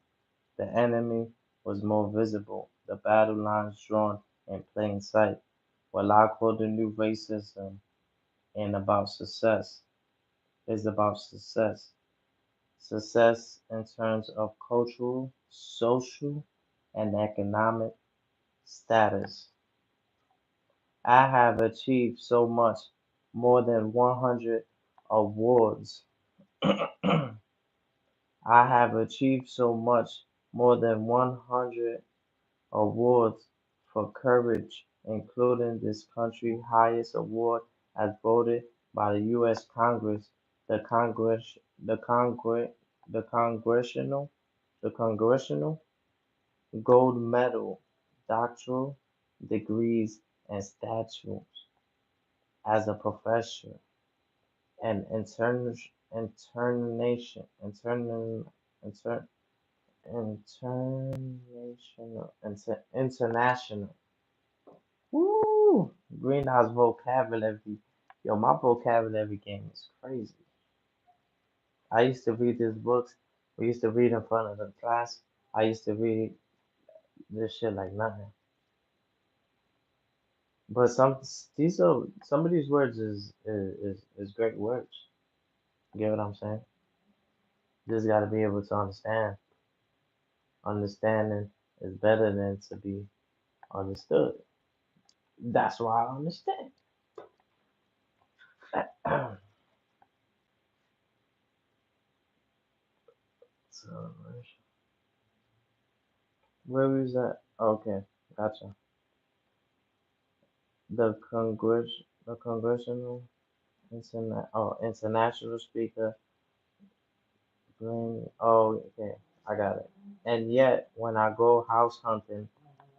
The enemy was more visible, the battle lines drawn in plain sight. What I call the new racism and about success is about success. Success in terms of cultural, social, and economic status. I have achieved so much, more than 100 awards. I have achieved so much, more than 100 awards for courage, including this country's highest award as voted by the U.S. Congress, the Congress, the Congress, the Congressional, the Congressional Gold Medal, doctoral degrees, and statues as a professor, and inter, international. Woo! Greenhouse vocabulary. Yo, my vocabulary game is crazy. I used to read these books. We used to read in front of the class. I used to read this shit like nothing. But some of these words is great words. You get what I'm saying? Just gotta be able to understand. Understanding is better than to be understood. That's why I understand. So, where was that? Okay, gotcha. The congressional international speaker bring. Oh, okay, I got it. And yet, when I go house hunting,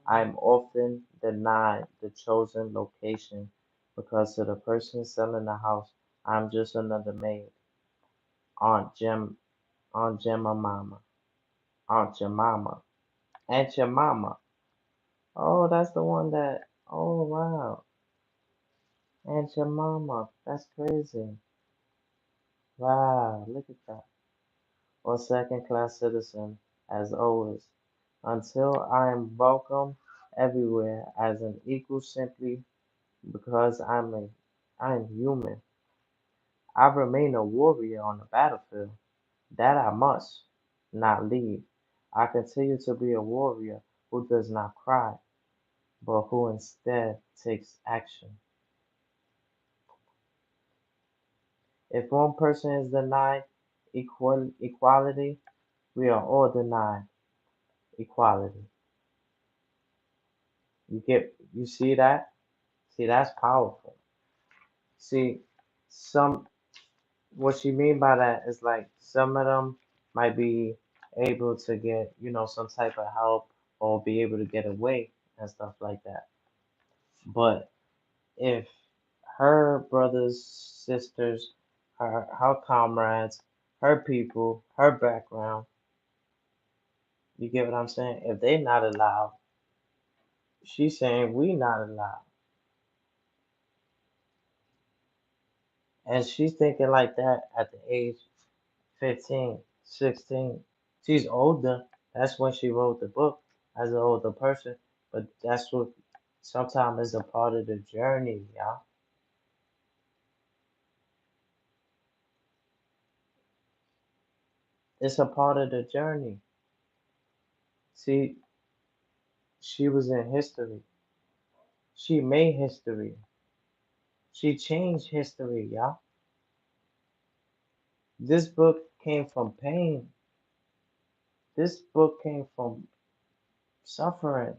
I'm often denied the chosen location because to the person selling the house, I'm just another maid. Aunt Jim, Aunt Jemima, Aunt Jemima, Aunt Jemima. Oh, that's the one that. Oh wow, Aunt Jemima. That's crazy. Wow, look at that. Or second class citizen, as always, until I am welcome everywhere as an equal simply because I am human. I remain a warrior on the battlefield. That I must not leave. I continue to be a warrior who does not cry, but who instead takes action. If one person is denied equality, we are all denied equality. You see that? See, that's powerful. See, some what you mean by that is like some of them might be able to get, some type of help or be able to get away and stuff like that. But if her brothers, sisters, her comrades, her people, her background, you get what I'm saying? If they not allowed, she's saying we not allowed. And she's thinking like that at the age 15, 16. She's older. That's when she wrote the book as an older person. But that's what sometimes is a part of the journey, y'all. It's a part of the journey. See, she was in history. She made history. She changed history, y'all. This book came from pain. This book came from suffering.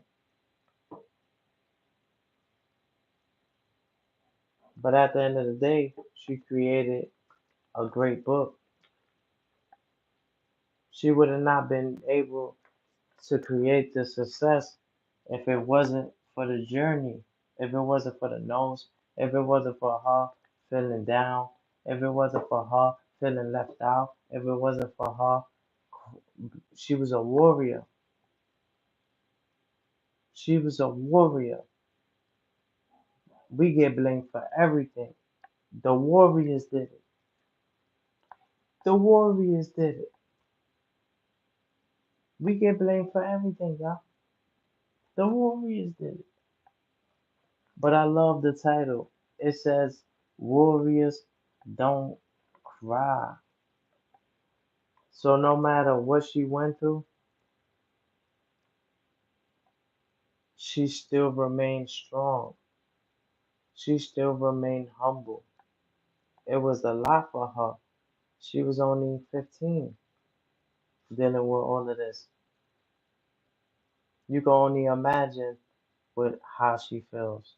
But at the end of the day, she created a great book. She would have not been able to create the success if it wasn't for the journey, if it wasn't for the notes, if it wasn't for her feeling down, if it wasn't for her feeling left out, if it wasn't for her, she was a warrior. She was a warrior. We get blamed for everything. The warriors did it. The warriors did it. We get blamed for everything, y'all. The warriors did it. But I love the title. It says, Warriors Don't Cry. So no matter what she went through, she still remained strong. She still remained humble. It was a lot for her. She was only 15 dealing with all of this. You can only imagine with how she feels.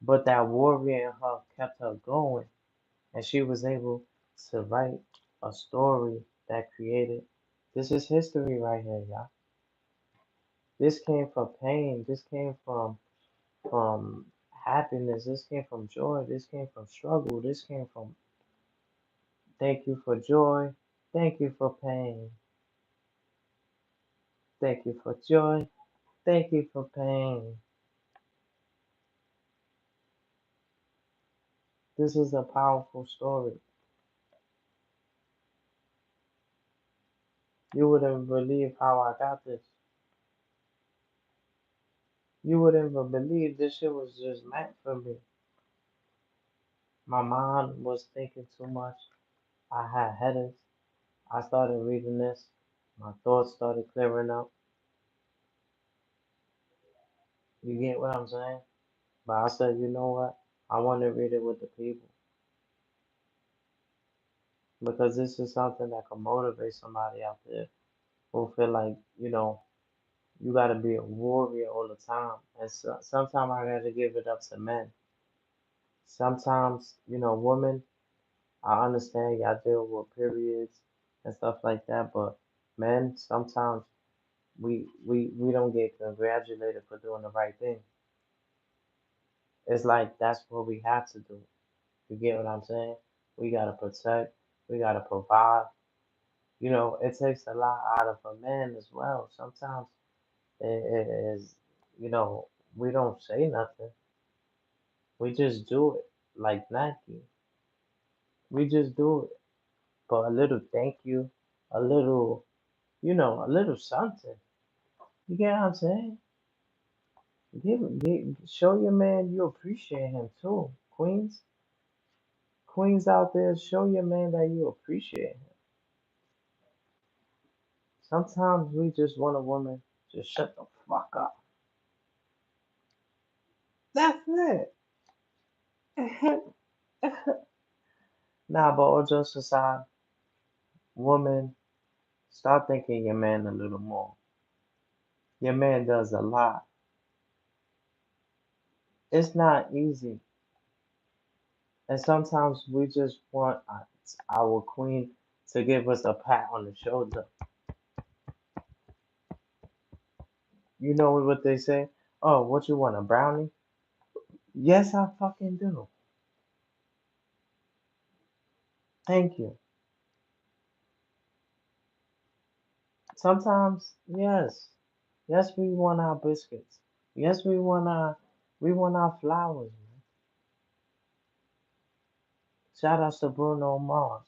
But that warrior in her kept her going, and she was able to write a story that created. This is history right here, y'all. This came from pain. This came from happiness. This came from joy. This came from struggle. This came from thank you for joy. Thank you for pain. Thank you for joy. Thank you for pain. This is a powerful story. You wouldn't believe how I got this. You wouldn't even believe this shit was just meant for me. My mind was thinking too much. I had headaches. I started reading this. My thoughts started clearing up. You get what I'm saying? But I said, you know what? I want to read it with the people because this is something that can motivate somebody out there who feel like, you got to be a warrior all the time. And sometimes I got to give it up to men. Sometimes, women, I understand y'all deal with periods and stuff like that, but men, sometimes we don't get congratulated for doing the right thing. It's like that's what we have to do. You get what I'm saying? We gotta protect, we gotta provide. It takes a lot out of a man as well. Sometimes it is, you know, we don't say nothing. We just do it. Like Nike. We just do it. But a little thank you, a little, a little something. You get what I'm saying? Show your man you appreciate him too. Queens. Queens out there, show your man that you appreciate him. Sometimes we just want a woman to shut the fuck up. That's it. Nah, but all jokes aside, woman, start thinking your man a little more. Your man does a lot. It's not easy. And sometimes we just want our queen to give us a pat on the shoulder. You know what they say? Oh, what you want, a brownie? Yes, I fucking do. Thank you. Sometimes, yes. Yes, we want our biscuits. Yes, we want our flowers. Shout out to Bruno Mars.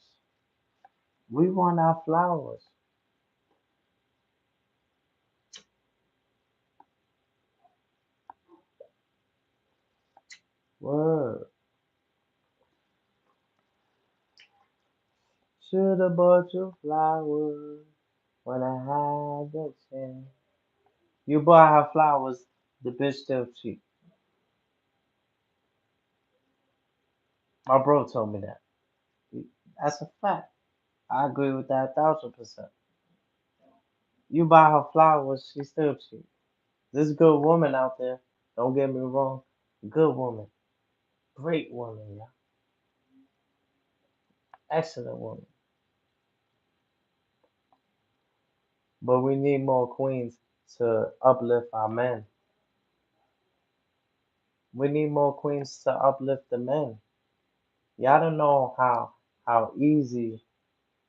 We want our flowers. Word. Shoulda bought you flowers when I had the chance. You buy her flowers, the bitch still cheap. My bro told me that. That's a fact. I agree with that 1,000%. You buy her flowers, she still cheap. This good woman out there, don't get me wrong, good woman, great woman, yeah, excellent woman. But we need more queens to uplift our men. We need more queens to uplift the men. Y'all don't know how easy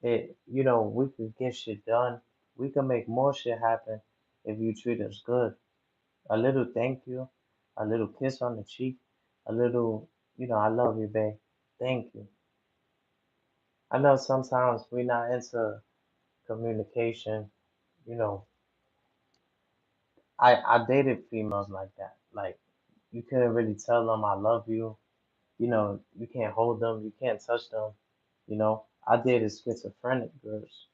we could get shit done. We can make more shit happen if you treat us good. A little thank you, a little kiss on the cheek, a little, I love you, babe. Thank you. I know sometimes we're not into communication. You know, I dated females like that. Like you couldn't really tell them I love you. You can't hold them, you can't touch them. I dated schizophrenic girls,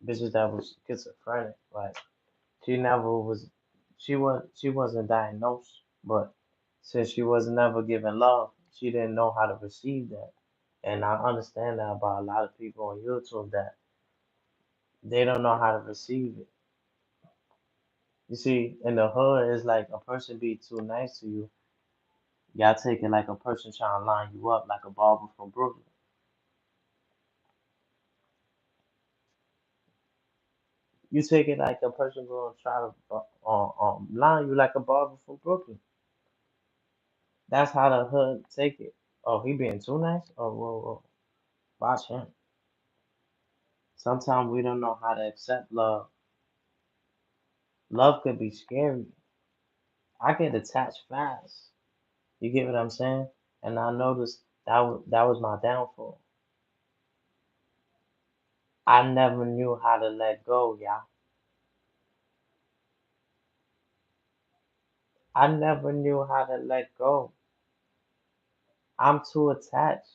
bitches that was schizophrenic. Like she never was, she wasn't diagnosed, but since she was never given love, she didn't know how to receive that. And I understand that about a lot of people on YouTube that they don't know how to receive it. You see, in the hood, it's like a person be too nice to you. Y'all take it like a person trying to line you up, like a barber from Brooklyn. You take it like a person gonna try to line you like a barber from Brooklyn. That's how the hood take it. Oh, he being too nice? Oh, whoa, whoa. Watch him. Sometimes we don't know how to accept love. Love could be scary. I get attached fast. You get what I'm saying? And I noticed that was my downfall. I never knew how to let go, y'all. I never knew how to let go. I'm too attached.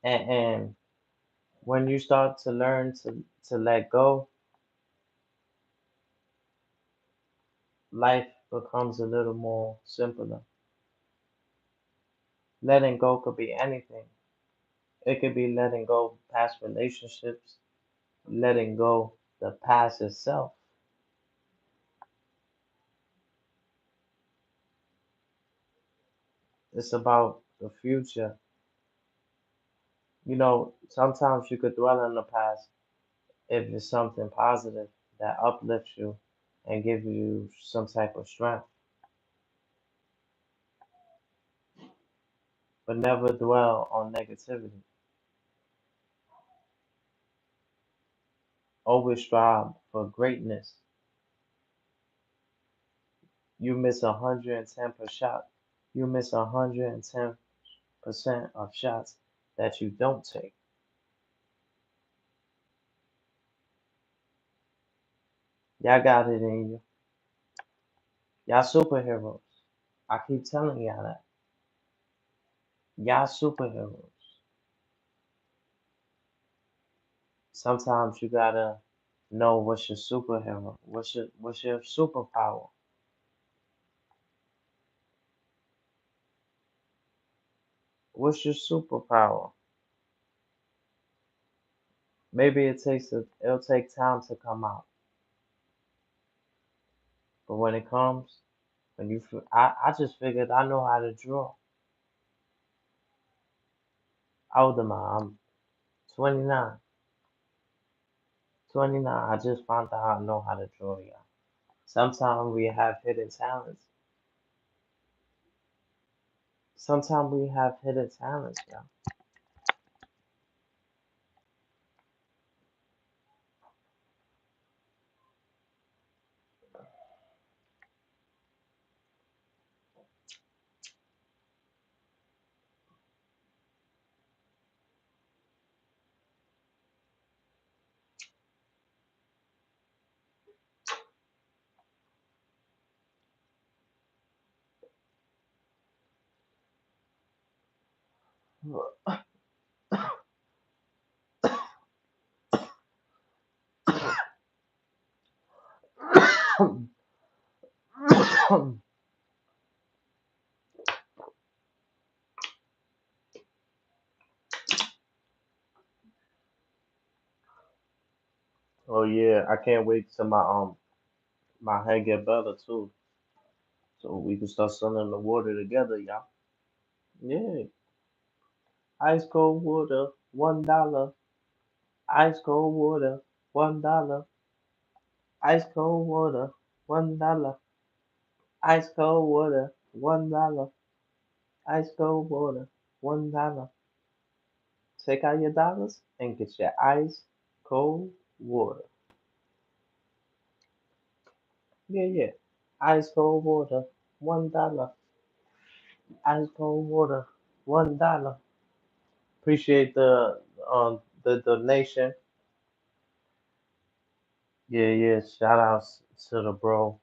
And when you start to learn to let go, life becomes a little more simpler. Letting go could be anything. It could be letting go of past relationships, letting go the past itself. It's about the future. Sometimes you could dwell on the past if it's something positive that uplifts you and gives you some type of strength, but never dwell on negativity. Always strive for greatness. You miss 110 per shot. You miss 110% of shots that you don't take. Y'all got it in you. Y'all superheroes. I keep telling y'all that. Y'all superheroes. Sometimes you gotta know what's your superhero. What's your superpower? What's your superpower? Maybe it'll take time to come out, but when it comes, I just figured I know how to draw. How old am I? I'm 29. 29. I just found out I know how to draw, yeah. Sometimes we have hidden talents. Sometimes we have hidden talents, yeah. Oh yeah, I can't wait till my head get better too, so we can start selling the water together, y'all. Yeah, ice cold water, $1. Ice cold water, $1. Ice cold water, $1. Ice cold water, $1. Ice cold water, $1. Take out your dollars and get your ice cold water. Yeah, yeah. Ice cold water, $1. Ice cold water, $1. Appreciate the donation. Yeah, yeah. Shout outs to the bro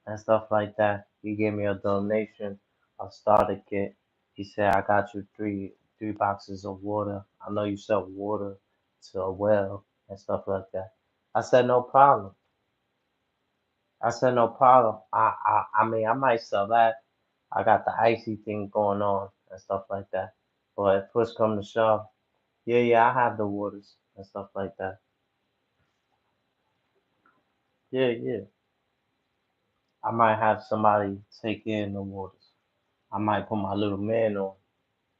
and stuff like that. He gave me a donation, a starter kit. He said I got you three boxes of water. I know you sell water to a well and stuff like that. I said no problem. I said no problem. I mean I might sell that. I got the icy thing going on and stuff like that. But if push come to shove, yeah, yeah, I have the waters and stuff like that. Yeah, yeah. I might have somebody take in the waters. I might put my little man on.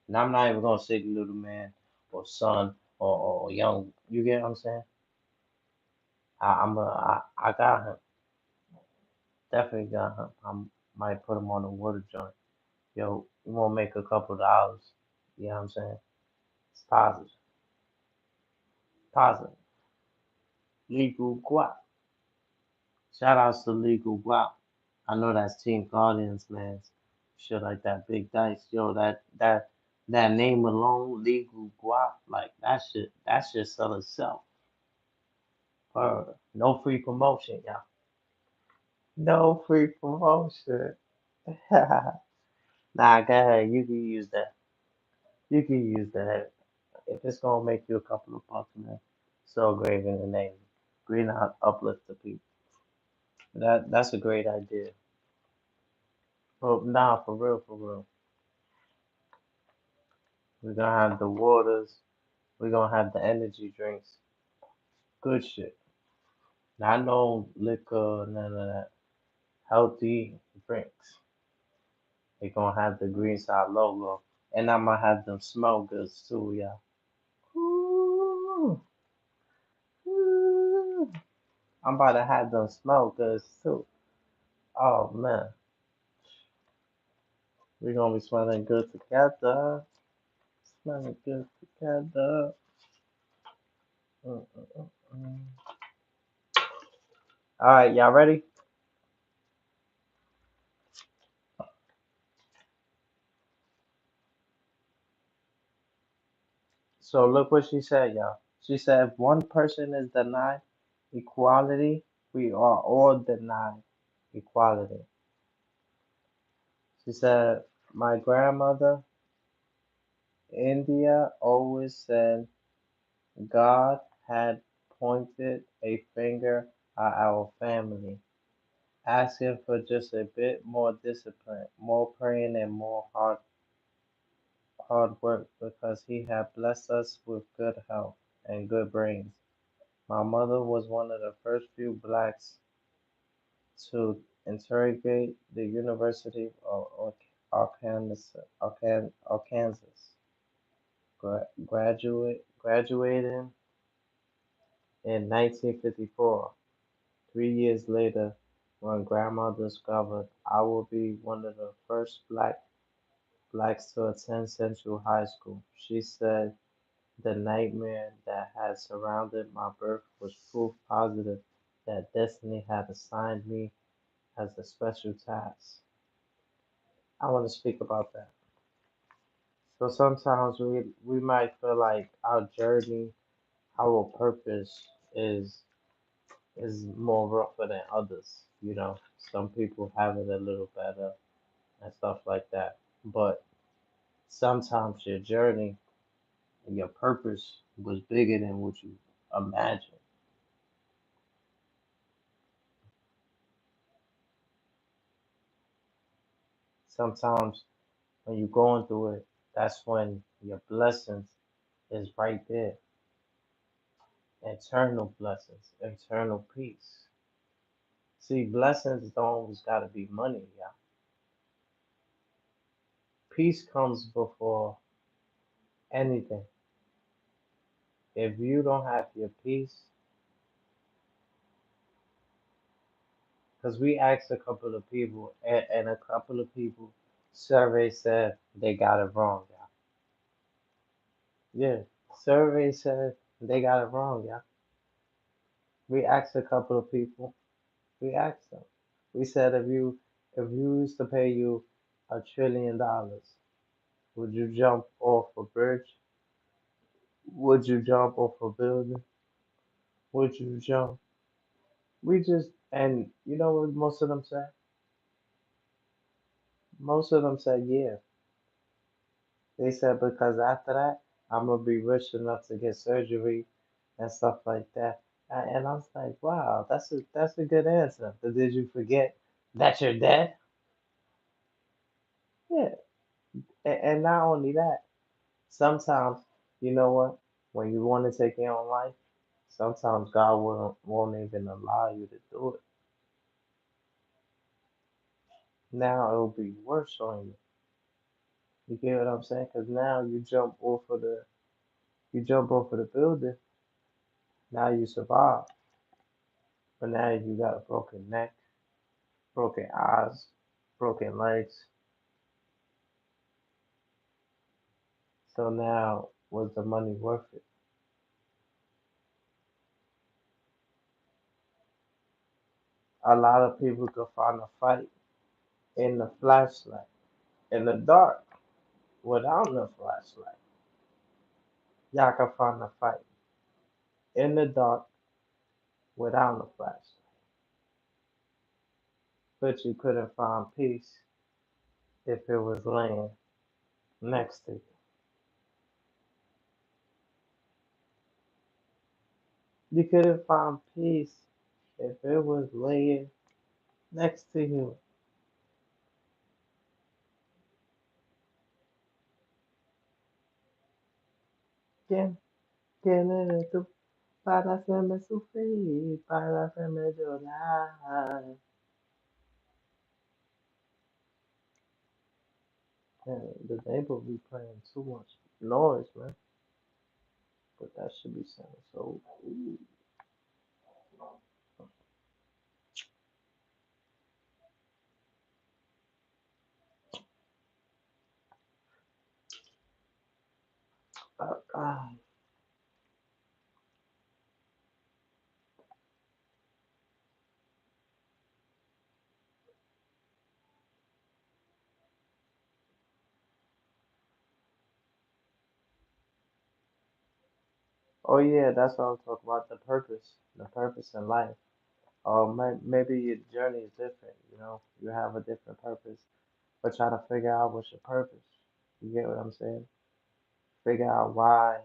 And I'm not even gonna say little man or son or young. You get what I'm saying? I got him. Definitely got him. Might put him on the water joint. Yo, we gonna make a couple dollars. You know what I'm saying? It's positive. Positive. Legal guap. Shout outs to Legal guap. I know that's Team Guardians, man. Shit like that big dice. Yo, that name alone, Legal guap, like that shit sell itself. No free promotion, y'all. No free promotion. Nah, go ahead. You can use that. You can use that. If it's gonna make you a couple of bucks, man. So great in the name. Green out uplift the people. That's a great idea. But nah, for real, for real. We're gonna have the waters. We're gonna have the energy drinks. Good shit. Not no liquor, none of that. Healthy drinks. They're gonna have the green side logo. And I'm gonna have them smell good too, yeah. Ooh, ooh. I'm about to have them smell good too. Oh man, we're gonna be smelling good together. Smelling good together. Mm, mm, mm, mm. All right, y'all ready? So look what she said, y'all. She said if one person is denied equality, we are all denied equality. She said, my grandmother, India, always said God had pointed a finger at our family, asking for just a bit more discipline, more praying, and more hard work because He had blessed us with good health and good brains. My mother was one of the first few blacks to interrogate the University of Arkansas, graduating in 1954. 3 years later, when Grandma discovered I would be one of the first blacks to attend Central High School, she said the nightmare that had surrounded my birth was proof positive that destiny had assigned me as a special task. I want to speak about that. So sometimes we might feel like our journey, our purpose is more rougher than others. You know, some people have it a little better and stuff like that. But sometimes your journey and your purpose was bigger than what you imagined. Sometimes when you're going through it, that's when your blessings is right there. eternal blessings, eternal peace. See, blessings don't always gotta be money, yeah. Peace comes before anything. If you don't have your peace, because we asked a couple of people, and a couple of people survey said they got it wrong, yeah. Yeah, survey said they got it wrong, yeah. We asked a couple of people. We asked them. We said if you used to pay you $1 trillion, would you jump off a bridge? Would you jump off a building? Would you jump? We just and you know what most of them said? Most of them said yeah. They said because after that I'm gonna be rich enough to get surgery and stuff like that. And I was like, wow, that's a good answer. But did you forget that you're dead? Yeah. And not only that, sometimes you know what? When you want to take your own life, sometimes God won't even allow you to do it. Now it'll be worse on you. You get what I'm saying? Because now you jump off of the building. Now you survive, but now you got a broken neck, broken eyes, broken legs. So now was the money worth it? A lot of people could find a fight in the flashlight, in the dark, without the flashlight. Y'all can find a fight in the dark without the flashlight, but you couldn't find peace if it was laying next to you. You couldn't find peace if it was laying next to you. ¿Quién tiene tú para hacerme sufrir, para hacerme llorar? And the neighbor be playing too much noise, man. But that should be sounding so cool. Uh, oh yeah, that's what I'm talking about. The purpose in life. Maybe your journey is different. You know, you have a different purpose, but try to figure out what's your purpose. You get what I'm saying? Figure out why,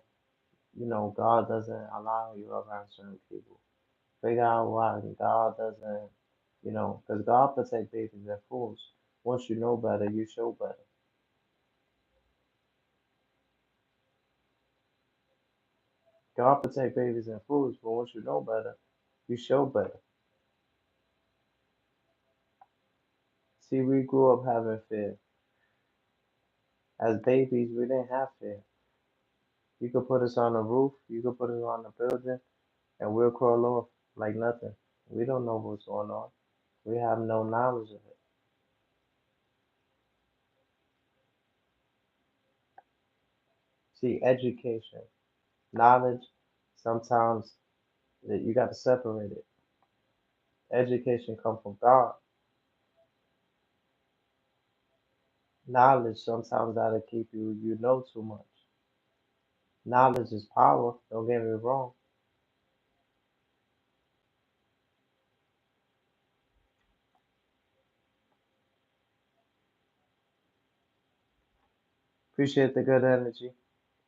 God doesn't allow you around certain people. Figure out why God doesn't, because God protect babies and fools. Once you know better, you show better. God protect babies and fools, but once you know better, you show better. See, we grew up having fear. As babies, we didn't have fear. You could put us on a roof, you could put us on a building, and we'll crawl off like nothing. We don't know what's going on. We have no knowledge of it. See, education, knowledge, sometimes that you got to separate it. Education comes from God. Knowledge sometimes that'll keep you know too much. Knowledge is power, don't get me wrong. Appreciate the good energy.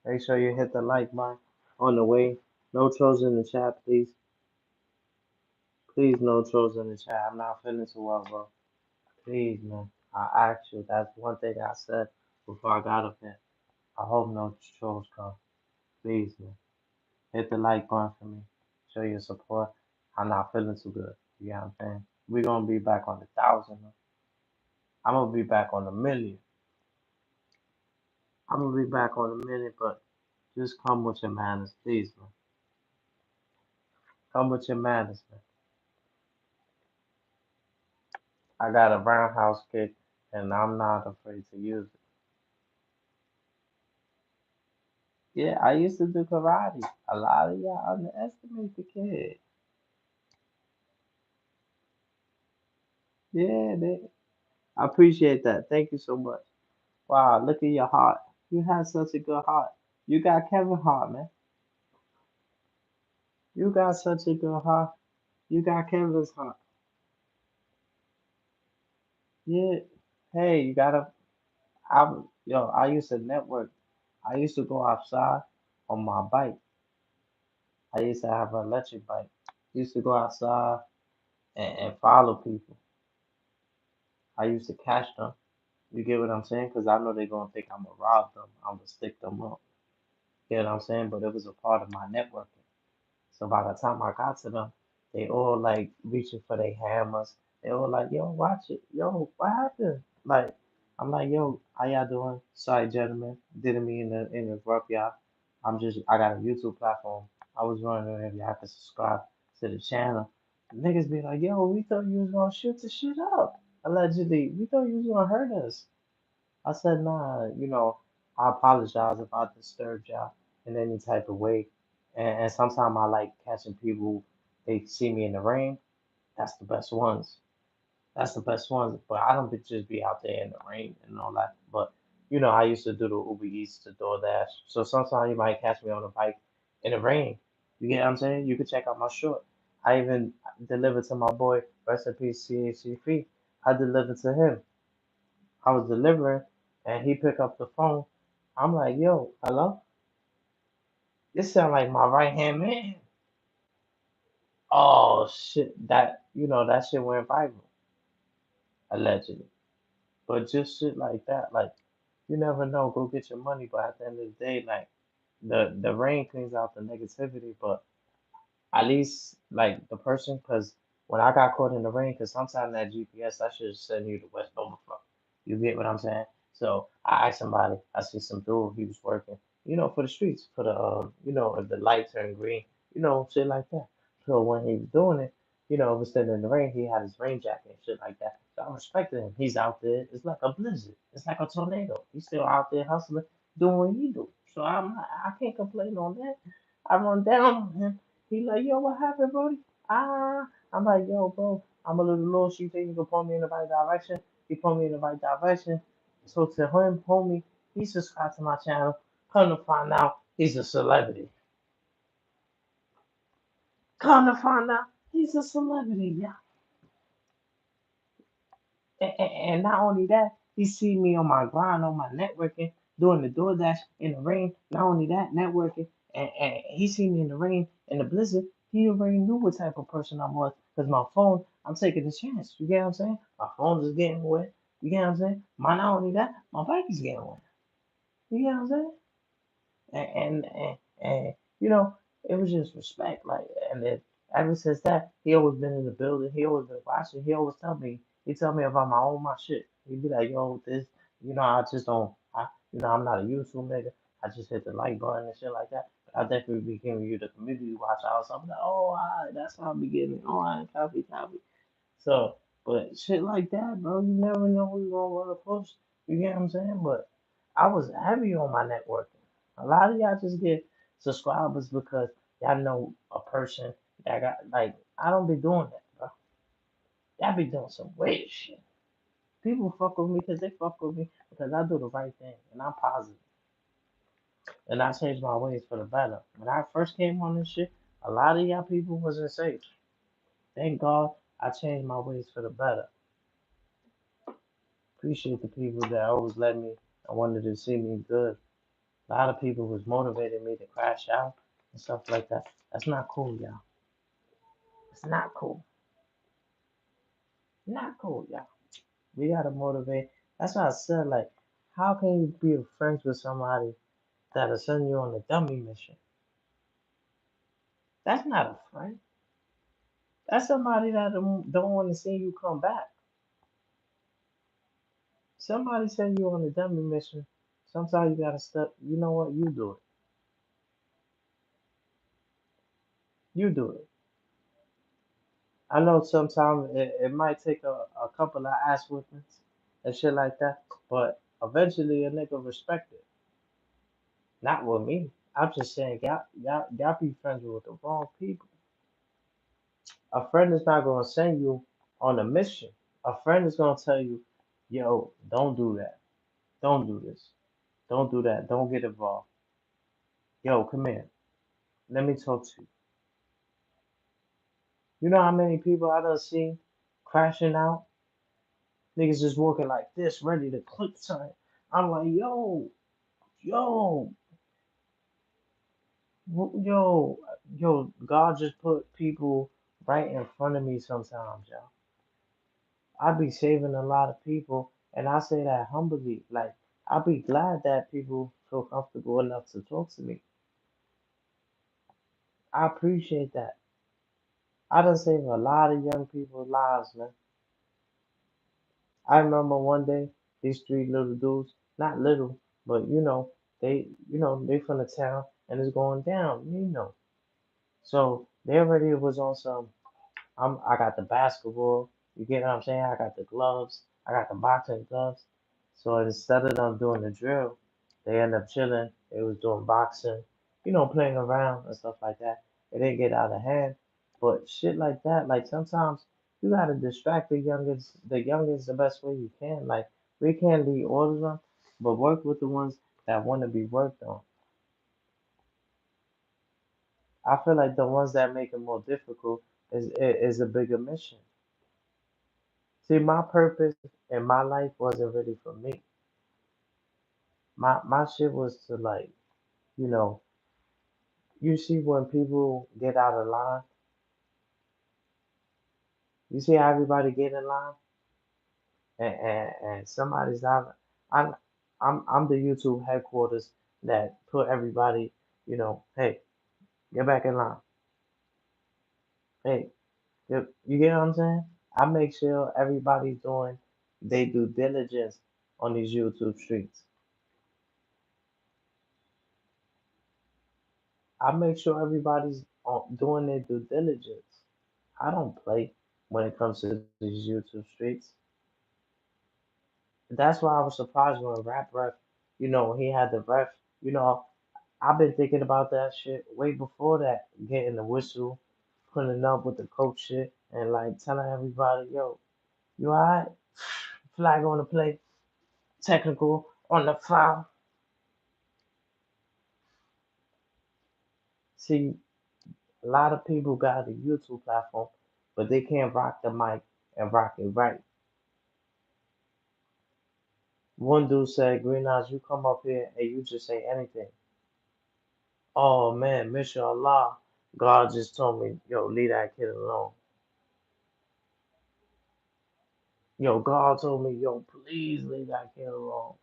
Make sure you hit the like button on the way. No trolls in the chat, please. Please, no trolls in the chat. I'm not feeling too well, bro. Please, man. I asked you. That's one thing I said before I got up there. I hope no trolls come. Please, man. Hit the like button for me. show your support. I'm not feeling too good. You know what I'm saying? We're gonna be back on the thousand. I'm gonna be back on the million. I'm gonna be back on the million, but just come with your manners, please, man. Come with your manners, man. I got a roundhouse kick, and I'm not afraid to use it. Yeah, I used to do karate. A lot of y'all underestimate the kid. Yeah, I appreciate that. Thank you so much. Wow, look at your heart. You have such a good heart. You got Kevin Hart, man. You got such a good heart. You got Kevin's heart. Yeah. Hey, you gotta. I used to network. I used to go outside on my bike. I used to have an electric bike. Used to go outside and follow people. I used to catch them. You get what I'm saying? Because I know they're gonna think I'm gonna rob them. I'm gonna stick them up. You know what I'm saying? But it was a part of my networking. So by the time I got to them, they all like reaching for their hammers. They all like, yo, watch it. Yo, what happened? Like, I'm like, yo, how y'all doing? Sorry, gentlemen. Didn't mean to interrupt y'all. I got a YouTube platform. I was wondering if y'all could subscribe to the channel. Niggas be like, yo, we thought you was gonna shoot the shit up. Allegedly, we thought you was gonna hurt us. I said, nah, I apologize if I disturbed y'all in any type of way. And sometimes I like catching people, they see me in the ring. That's the best ones. That's the best ones. But I don't just be out there in the rain and all that. But I used to do the Uber Eats to DoorDash. So sometimes you might catch me on a bike in the rain. You get what I'm saying? You can check out my short. I even delivered to my boy, rest in peace, CHC Free. I delivered to him. I was delivering and he picked up the phone. I'm like, yo, hello? This sound like my right hand man. Oh shit. That shit went viral, allegedly. But just shit like that, like you never know. Go get your money, but at the end of the day, like the rain cleans out the negativity. But at least like the person, because when I got caught in the rain, because sometimes that GPS I should send you to West Overflow. You get what I'm saying? So I asked somebody, I see some dude, he was working, for the streets, for the if the light turned green, shit like that. So when he was doing it, it was sitting in the rain, he had his rain jacket and shit like that. So I respected him. He's out there. It's like a blizzard. It's like a tornado. He's still out there hustling, doing what he do. So I can't complain on that. I run down on him. He like, yo, what happened, Brody? I'm like, yo, bro, I'm a little lost. You think you can point me in the right direction? He point me in the right direction. So to him, homie, he subscribed to my channel. Come to find out, he's a celebrity. Come to find out, he's a celebrity, yeah. And not only that, he see me on my grind, on my networking, doing the DoorDash in the rain. Not only that, networking, and he see me in the rain in the blizzard. He already knew what type of person I was because my phone, I'm taking a chance. You get what I'm saying? My phone is getting wet. You get what I'm saying? Not only that, my bike is getting wet. You get what I'm saying? And it was just respect. Like, and then ever since that, he always been in the building. He always been watching. He tell me about my own my shit. He be like, yo, this, I just don't, I'm not a YouTube nigga. I just hit the like button and shit like that. But I definitely be giving you the community watch out. So I'm like, oh, all right, that's how I be getting it. All right, copy. So, but shit like that, bro, you never know who you gonna run a push. You get what I'm saying? But I was heavy on my networking. A lot of y'all just get subscribers because y'all know a person that got like I don't be doing that, bro. Y'all be doing some weird shit. People fuck with me because they fuck with me because I do the right thing and I'm positive. And I changed my ways for the better. When I first came on this shit, a lot of y'all people wasn't safe. Thank God I changed my ways for the better. Appreciate the people that always let me and wanted to see me good. A lot of people was motivating me to crash out and stuff like that. That's not cool, y'all. It's not cool. Not cool, y'all. We gotta motivate. That's why I said, like, how can you be friends with somebody that'll send you on a dummy mission? That's not a friend. That's somebody that don't want to see you come back. Somebody send you on a dummy mission. Sometimes you gotta step. You know what? You do it. You do it. I know sometimes it might take a couple of ass whippings and shit like that, but eventually a nigga respect it. Not with me. I'm just saying, y'all be friends with the wrong people. A friend is not gonna send you on a mission. A friend is gonna tell you, yo, don't do that. Don't do this. Don't do that. Don't get involved. Yo, come here. Let me talk to you. You know how many people I done seen crashing out? Niggas just walking like this, ready to click something. I'm like, yo, yo, yo. God just put people right in front of me sometimes, yo. I be saving a lot of people, and I say that humbly. Like, I be glad that people feel comfortable enough to talk to me. I appreciate that. I done saved a lot of young people's lives, man. I remember one day these three little dudes, not little, but they from the town and it's going down, you know. So they already was on some. I got the basketball. You get what I'm saying? I got the gloves. I got the boxing gloves. So instead of them doing the drill, they end up chilling. They was doing boxing, playing around and stuff like that. It didn't get out of hand. But shit like that, like sometimes you gotta distract the youngest the best way you can. Like we can't lead all of them, but work with the ones that want to be worked on. I feel like the ones that make it more difficult is a bigger mission. See, my purpose in my life wasn't really for me. My shit was to like, you know, you see when people get out of line, you see how everybody get in line, and somebody's not. I'm I'm the YouTube headquarters that put everybody, hey, get back in line. Hey, you get what I'm saying? I make sure everybody's doing they due diligence on these YouTube streets. I make sure everybody's doing their due diligence. I don't play when it comes to these YouTube streets. That's why I was surprised when Rap Ref, he had the ref. You know, I've been thinking about that shit way before that, getting the whistle, putting up with the coach shit, and like telling everybody, yo, you alright? Flag on the play, technical on the foul. See, a lot of people got a YouTube platform, but they can't rock the mic and rock it right. One dude said, Green Eyes, you come up here and you just say anything. Oh man, mashallah. God just told me, yo, leave that kid alone. Yo, God told me, yo, please leave that kid alone.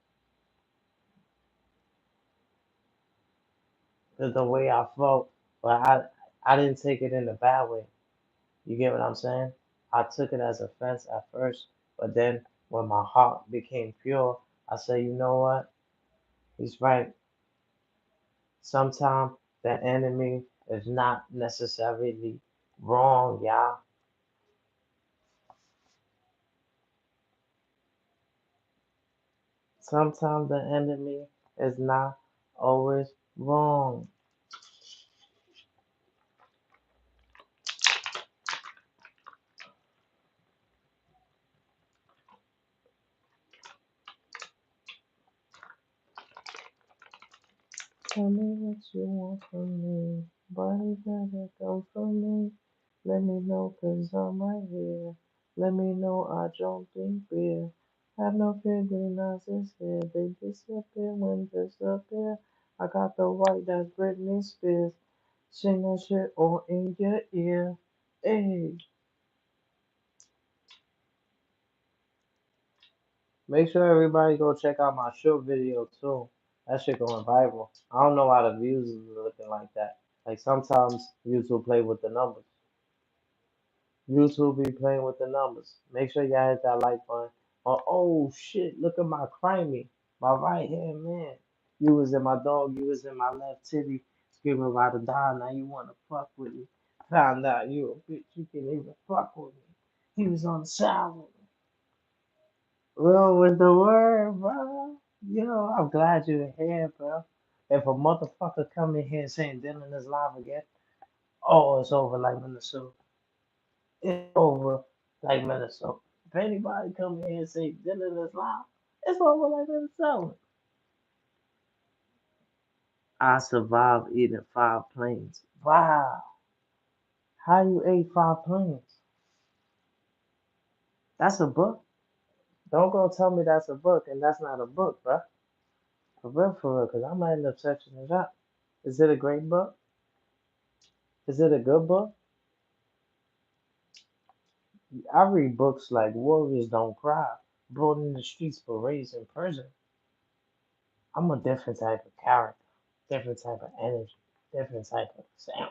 Because the way I felt, but I didn't take it in a bad way. You get what I'm saying? I took it as offense at first, but then when my heart became pure, I said, you know what? He's right. Sometimes the enemy is not necessarily wrong, y'all. Sometimes the enemy is not always wrong. Tell me what you want from me. Why you gotta come from me? Let me know, cause I'm right here. Let me know I don't drink beer. Have no fear, green eyes is here. They disappear when disappear. I got the white that's Britney Spears. Sing that shit all in your ear. Hey, make sure everybody go check out my short video too. That shit going viral. I don't know why the views is looking like that. Like sometimes YouTube play with the numbers. YouTube be playing with the numbers. Make sure y'all hit that like button. Oh shit, look at my crimey. My right hand man. You was in my dog, you was in my left titty, screaming about to die, now you wanna fuck with me. Found out you a bitch, you can even fuck with me. He was on the side with me. Real with the word, bro. Yo, I'm glad you're here, bro. If a motherfucker come in here saying Dylan is live again, oh, it's over like Minnesota. It's over like Minnesota. If anybody come here and say Dylan is live, it's over like Minnesota. I survived eating 5 planes. Wow. How you ate 5 planes? That's a book. Don't go tell me that's a book and that's not a book, bro. For real, because I might end up searching it up. Is it a great book? Is it a good book? I read books like Warriors Don't Cry, Born in the Streets but Raised in Prison. I'm a different type of character, different type of energy, different type of sandwich.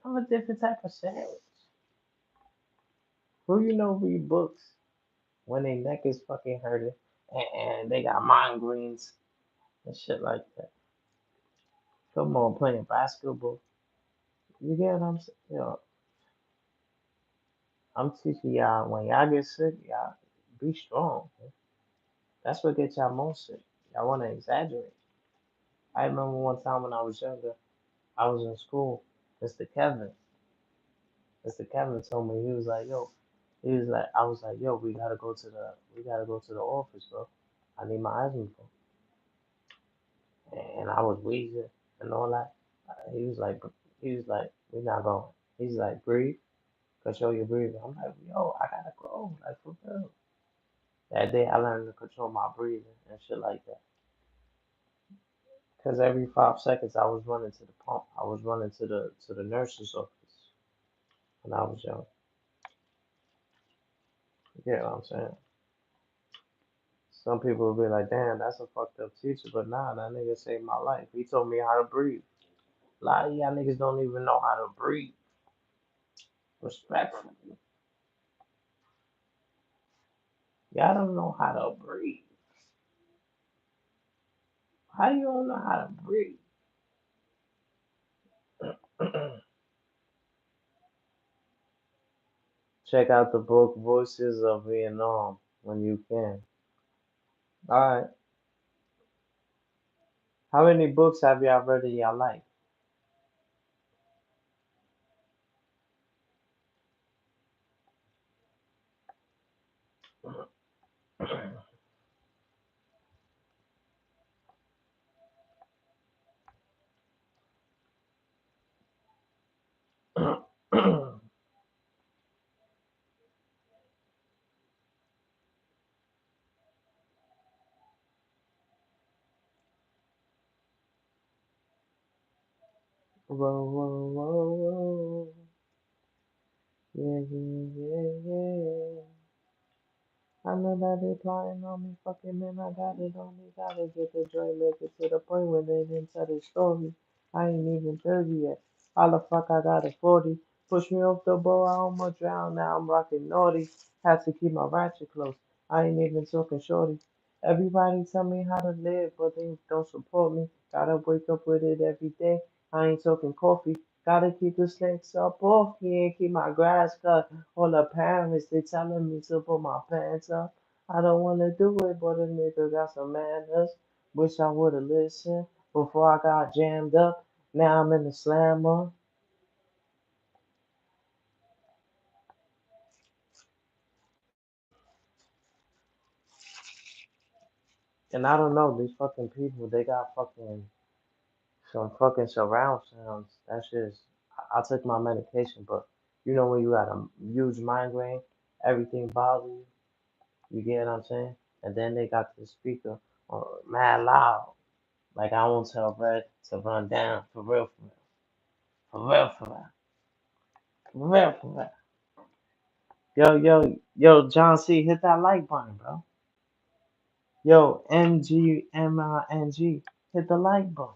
I'm a different type of sandwich. Who you know read books when their neck is fucking hurting and they got migraines and shit like that? Come on, playing basketball. You get what I'm saying? I'm teaching y'all when y'all get sick, y'all be strong. Man. That's what gets y'all most sick. Y'all want to exaggerate. I remember one time when I was younger, I was in school. Mr. Kevin, Mr. Kevin told me he was like, yo, he was like, I was like, yo, we gotta go to the office, bro. I need my asthma and I was wheezing and all that. He was like, we're not going. He's like, breathe, control your breathing. I'm like, yo, I gotta go, like for real. That day I learned to control my breathing and shit like that. Cause every 5 seconds I was running to the pump. I was running to the nurse's office when I was young. You get what I'm saying? Some people will be like, damn, that's a fucked up teacher, but nah, that nigga saved my life. He told me how to breathe. A lot of y'all niggas don't even know how to breathe. Respectfully. Y'all don't know how to breathe. How you don't know how to breathe? Check out the book Voices of Vietnam when you can. Alright. How many books have y'all read in your life? Whoa, whoa, whoa, whoa. Yeah, yeah, yeah, yeah. I know that they plotting on me, fucking man, I got it on me, gotta get the joy, make it to the point where they didn't tell the story. I ain't even 30 yet. How the fuck I got a 40? Push me off the boat, I almost drowned, now I'm rocking naughty. Had to keep my ratchet close, I ain't even talking shorty. Everybody tell me how to live, but they don't support me. Gotta wake up with it every day, I ain't talking coffee. Gotta keep the snakes up off me and keep my grass cut. All the parents, they telling me to put my pants up. I don't wanna do it, but a nigga got some manners. Wish I would've listened before I got jammed up. Now I'm in the slammer. And I don't know, these fucking people, they got fucking some fucking surround sounds. That shit is, I took my medication, but you know when you got a huge migraine, everything bothers you. You get what I'm saying? And then they got the speaker mad loud. Like I won't tell Red to run down for real, for real, for real, for real, for real. Yo, John C, hit that like button, bro. Yo, MGMING, hit the like button.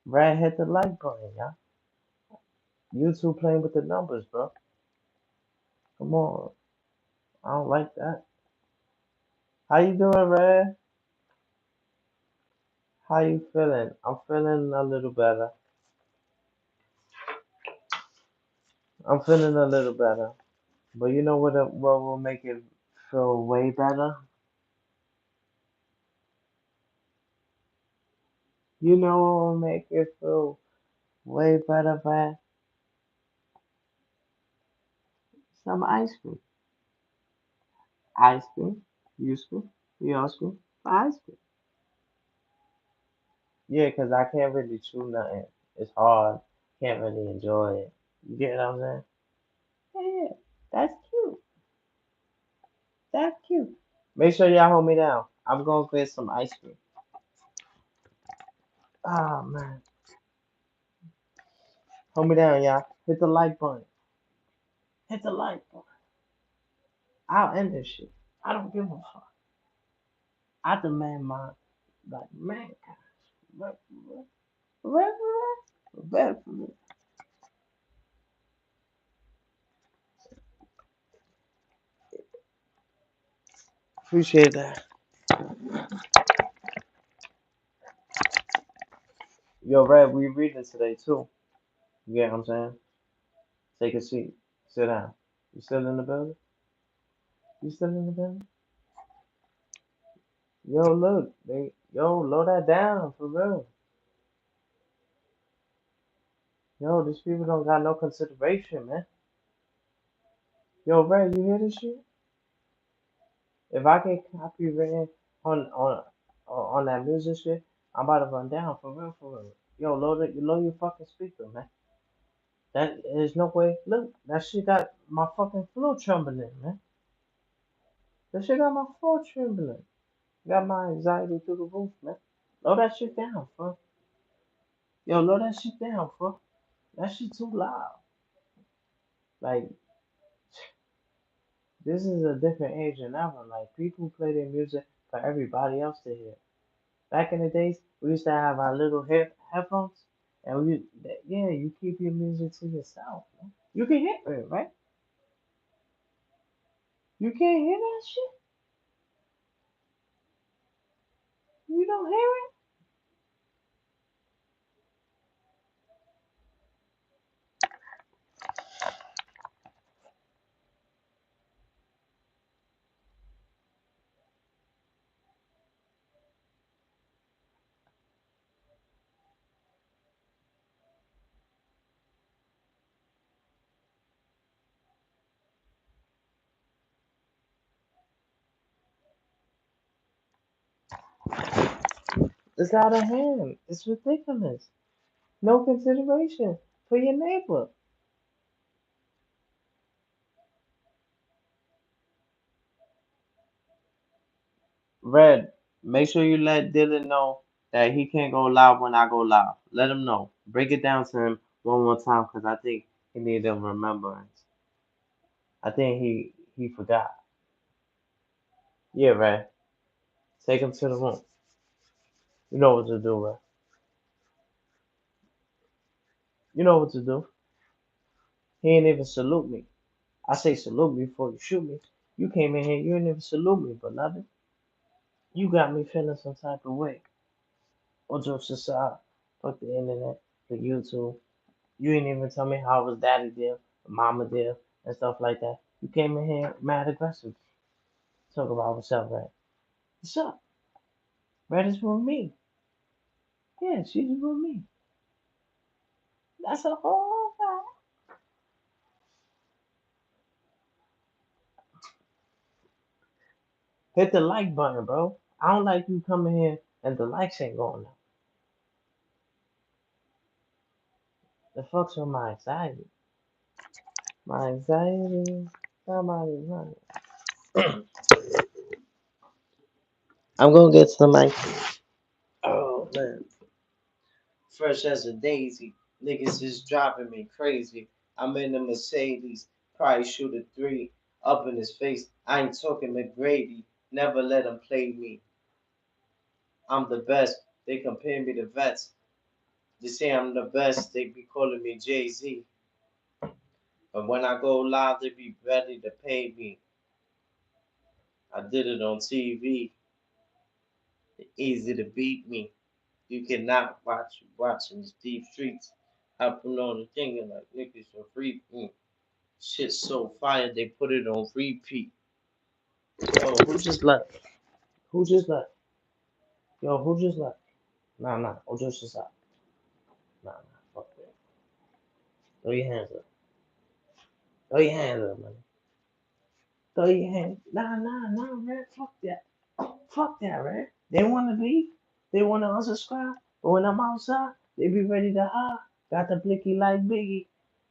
Brad, hit the like button, y'all. You two playing with the numbers, bro. Come on. I don't like that. How you doing, Red? How you feeling? I'm feeling a little better. I'm feeling a little better. But you know what will make it feel way better? You know what will make it feel way better, man? Some ice cream. Ice cream. You scream. You scream. Ice cream. Yeah, 'cause I can't really chew nothing. It's hard. Can't really enjoy it. You get what I'm saying? Yeah, that's cute. That's cute. Make sure y'all hold me down. I'm gonna get some ice cream. Ah, man. Hold me down, y'all. Hit the like button. Hit the like button. I'll end this shit. I don't give a fuck. I demand my, like, mankind. Re- re- re- re- Appreciate that. Yo, Red, we reading today too. You get what I'm saying? Take a seat. Sit down. You still in the building? You still in the building? Yo, look, load that down for real. Yo, these people don't got no consideration, man. Yo, Red, you hear this shit? If I get copywritten on that music shit, I'm about to run down for real, for real. Yo, load your fucking speaker, man. That there's no way. Look, that shit got my fucking floor trembling, man. That shit got my floor trembling. Got my anxiety through the roof, man. Load that shit down, bro. Yo, load that shit down, bro. That shit too loud. Like, this is a different age than ever. Like, people play their music for everybody else to hear. Back in the days, we used to have our little headphones, and yeah, you keep your music to yourself, man. You can hear it, right? You can't hear that shit. You don't hear it. It's out of hand. It's ridiculous. No consideration for your neighbor. Red, make sure you let Dylan know that he can't go live when I go live. Let him know. Break it down to him one more time because I think he needs a remembrance. I think he forgot. Yeah, Red. Take him to the room. You know what to do, Red. You know what to do. He ain't even salute me. I say salute me before you shoot me. You came in here, you ain't even salute me, beloved. You got me feeling some type of way. All jokes aside, fuck the internet, the YouTube. You ain't even tell me how was daddy deal, mama deal, and stuff like that. You came in here mad aggressive. Talk about what's up, Red. What's up? Red is with me. Yeah, she's with me. That's a whole fact. Hit the like button, bro. I don't like you coming here and the likes ain't going up. The fuck's with my anxiety? My anxiety. Somebody running. I'm gonna get some ice cream. Oh man, fresh as a daisy. Niggas is driving me crazy. I'm in a Mercedes, probably shoot a three up in his face. I ain't talking McGrady. Never let him play me. I'm the best. They compare me to vets. They say I'm the best. They be calling me Jay-Z. But when I go live, they be ready to pay me. I did it on TV. Easy to beat me. You cannot watching these deep streets. I put on the thing and like niggas for free. Shit so fire they put it on repeat. Yo, who just left? Who just left? Yo, who just left? Nah, nah. Oh, just aside. Nah, nah. Fuck that. Throw your hands up. Throw your hands up, man. Throw your hands. Nah, nah, nah, man. Fuck that. Fuck that, man. They wanna leave. They wanna unsubscribe. But when I'm outside, they be ready to hide. Got the blicky like Biggie.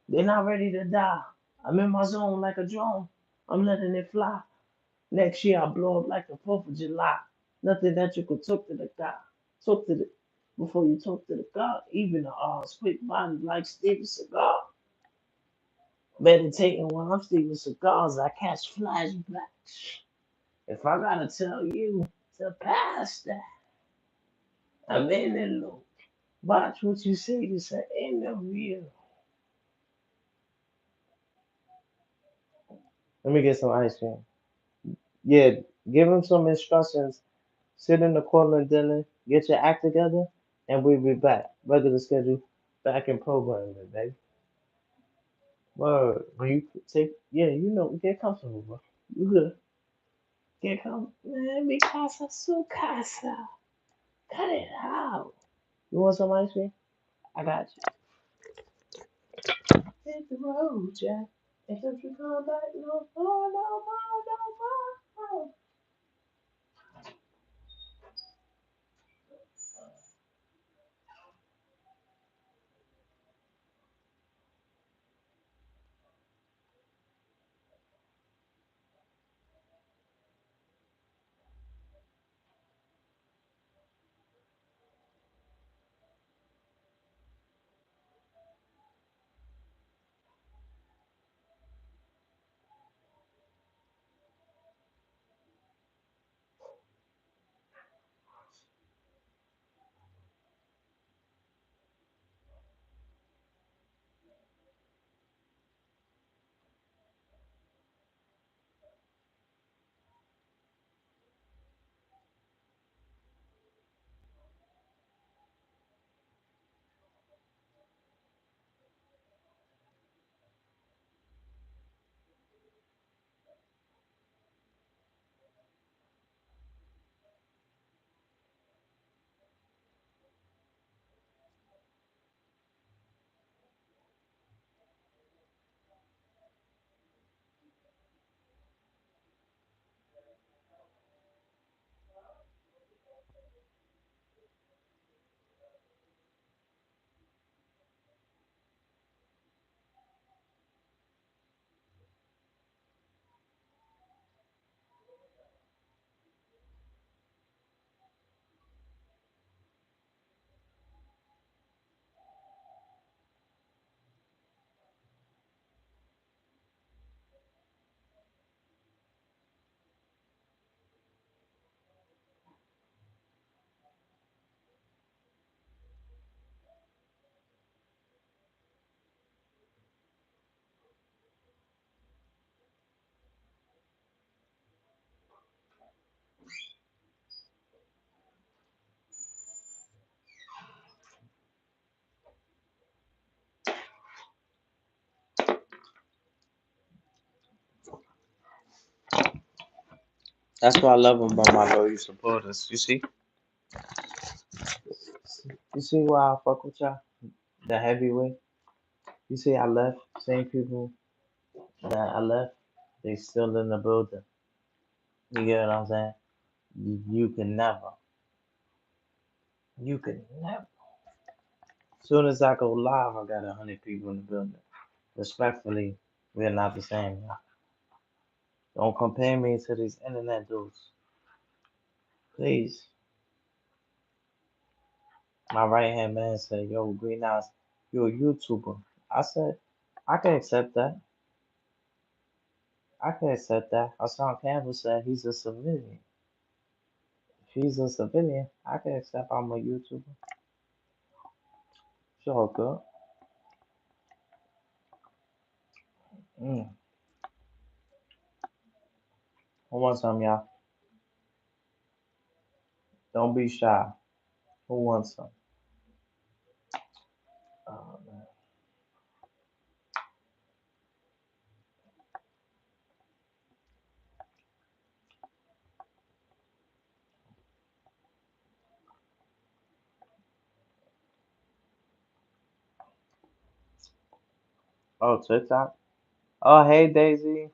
They're not ready to die. I'm in my zone like a drone. I'm letting it fly. Next year I'll blow up like the 4th of July. Nothing that you could talk to the guy. Talk to the before you talk to the God. Even the split body like Steven Cigar. Meditating while I'm stealing cigars, I catch flashbacks. If I gotta tell you to pass that, I'm in the loop. Watch what you say, this an interview. Let me get some ice cream. Yeah, give him some instructions. Sit in the corner, Dylan. Get your act together, and we'll be back. Regular schedule, back in programming, baby. Word. When you take, yeah, you know, get comfortable, bro. You good. Get comfortable. Man, mi casa, su casa. Cut it out. You want some ice cream? I got you. Hit the road, Jack. And don't you come back no more, no more, no more. That's what I love about my loyal supporters. You see why I fuck with y'all? The heavyweight. You see, I left. Same people that I left, they still in the building. You get what I'm saying? You can never. You can never. Soon as I go live, I got 100 people in the building. Respectfully, we're not the same. Don't compare me to these internet dudes. Please. My right hand man said, yo, Greenhouse, you're a YouTuber. I said, I can accept that. I can accept that. Hassan Campbell said he's a civilian. If he's a civilian, I can accept I'm a YouTuber. It's all good. Mm. Who wants some, y'all? Don't be shy. Who wants some? Oh, man. Oh, TikTok? Oh, hey, Daisy.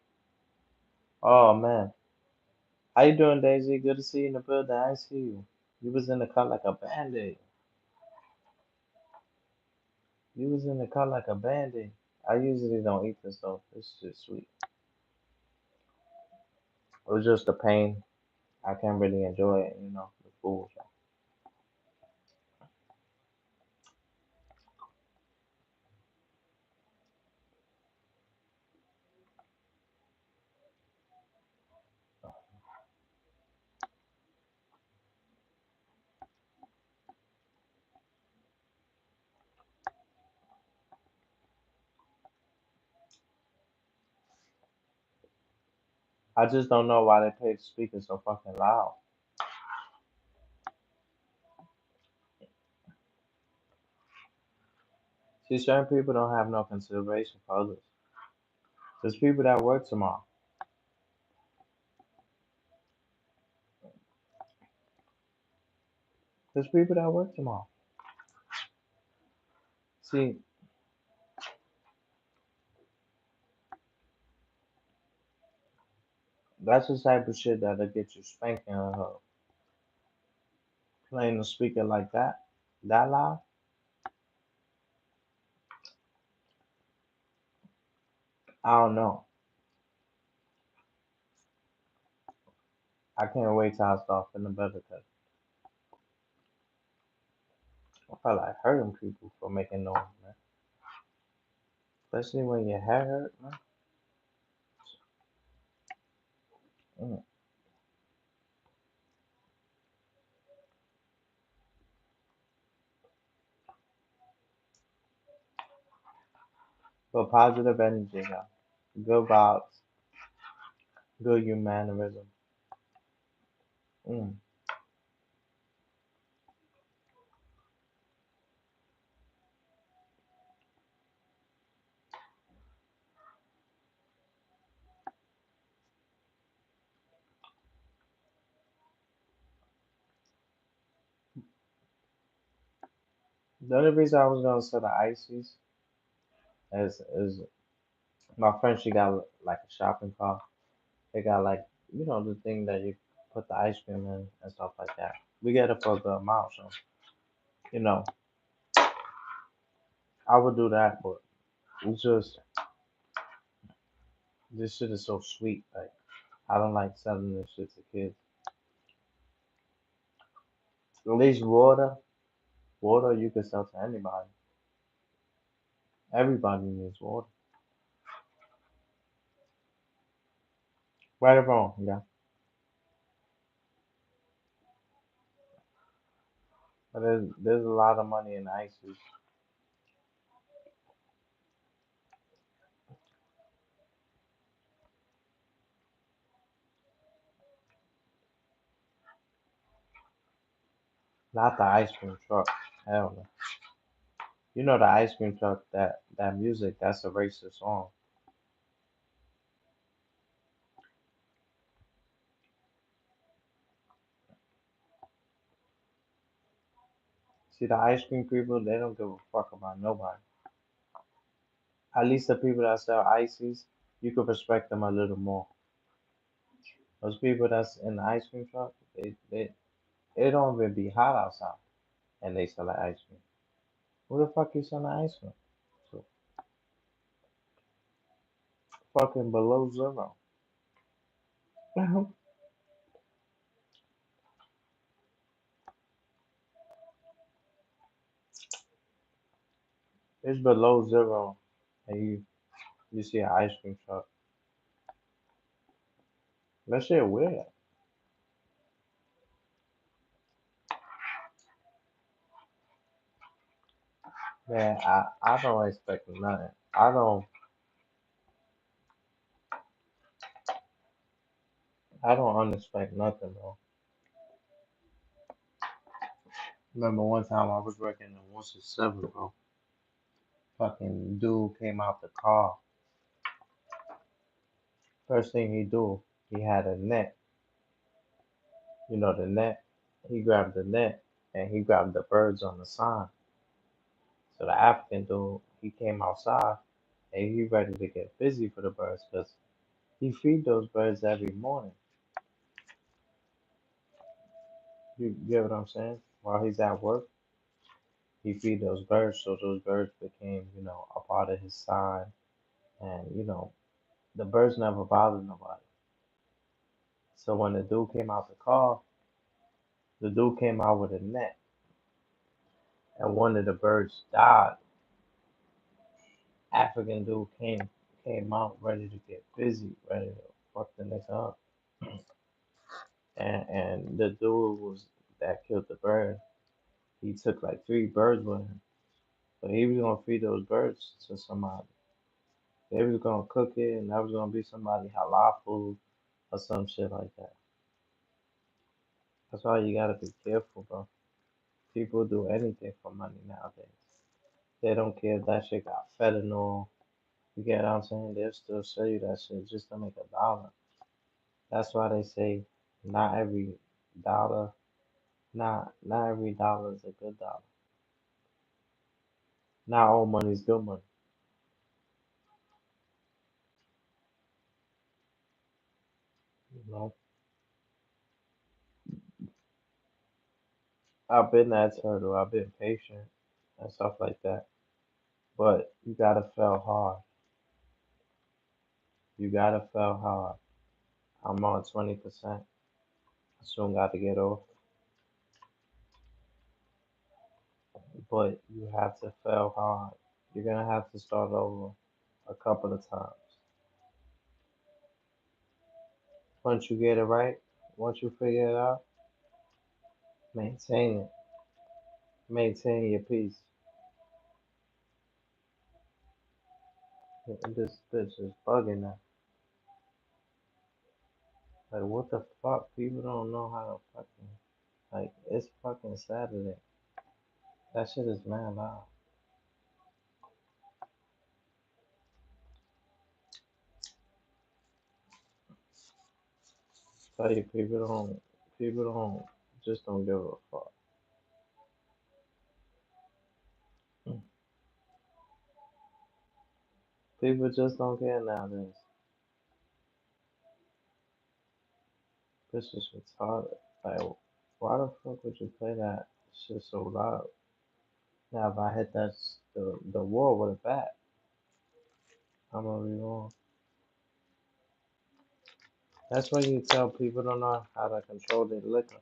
Oh, man. How you doing, Daisy? Good to see you in the building. I see you. You was in the cut like a band-aid. You was in the cut like a band-aid. I usually don't eat this though. It's just sweet. It was just the pain. I can't really enjoy it, the food. I just don't know why they play the speakers so fucking loud. See, certain people don't have no consideration for others. There's people that work tomorrow. There's people that work tomorrow. See, that's the type of shit that'll get you spanking playing the speaker like that loud. I don't know. I can't wait till I start feeling better because I feel like hurting people for making noise, man. Especially when your head hurt, man. Mm. But positive energy, yeah. Good vibes, good humanism. Mm. The only reason I was gonna say the ices is my friend. She got like a shopping cart. They got like the thing that you put the ice cream in and stuff like that. We get it for the amount, so you know I would do that. But it's just this shit is so sweet. Like I don't like selling this shit to kids. At least water you can sell to anybody. Everybody needs water. Right or wrong, yeah. But there's a lot of money in ices. Not the ice cream truck. Hell no. You know the ice cream truck, that music, that's a racist song. See the ice cream people, they don't give a fuck about nobody. At least the people that sell ices, you could respect them a little more. Those people that's in the ice cream truck, it don't even be hot outside and they sell the ice cream. Who the fuck is selling ice cream? So fucking below zero. It's below zero and you see an ice cream truck. That shit weird. Man, I don't expect nothing. I don't unexpect nothing, bro. Remember one time I was working in 167, bro. Fucking dude came out the car. First thing he do, he had a net. You know the net. He grabbed the net and he grabbed the birds on the sign. So the African dude, he came outside and he ready to get busy for the birds because he feed those birds every morning. You get what I'm saying? While he's at work, he feed those birds, so those birds became, a part of his sign. And the birds never bothered nobody. So when the dude came out the car, the dude came out with a net, and one of the birds died. African dude came out ready to get busy, ready to fuck the nigga up. And the dude was that killed the bird. He took like three birds with him, but he was gonna feed those birds to somebody. They was gonna cook it, and that was gonna be somebody halal food or some shit like that. That's why you gotta be careful, bro. People do anything for money nowadays. They don't care if that shit got fentanyl. You get what I'm saying? They'll still sell you that shit just to make a dollar. That's why they say not every dollar, not every dollar is a good dollar. Not all money is good money. You know, I've been that turtle. I've been patient and stuff like that. But you gotta fail hard. You gotta fail hard. I'm on 20%. I soon got to get off, but you have to fail hard. You're gonna have to start over a couple of times. Once you get it right, once you figure it out, maintain it. Maintain your peace. This bitch is bugging now. Like, what the fuck? People don't know how to fucking. Like, it's fucking Saturday. That shit is mad loud. Tell you, people don't, just don't give a fuck. People just don't care nowadays. This is retarded. Like, why the fuck would you play that shit so loud? Now, if I hit the wall with a bat, I'm gonna be wrong. That's why you tell people don't know how to control their liquor.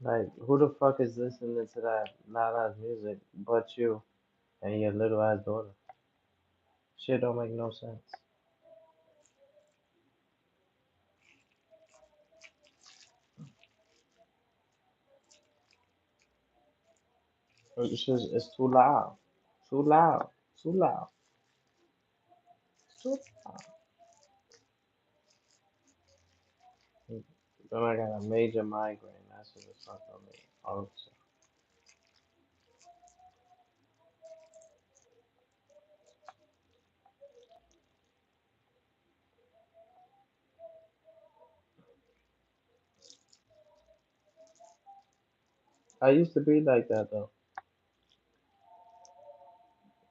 Like, who the fuck is listening to that loud ass music but you and your little ass daughter? Shit don't make no sense. It's too loud. Too loud. Too loud. Too loud. Then I got a major migraine. That shit is fucking me. Also, I used to be like that though.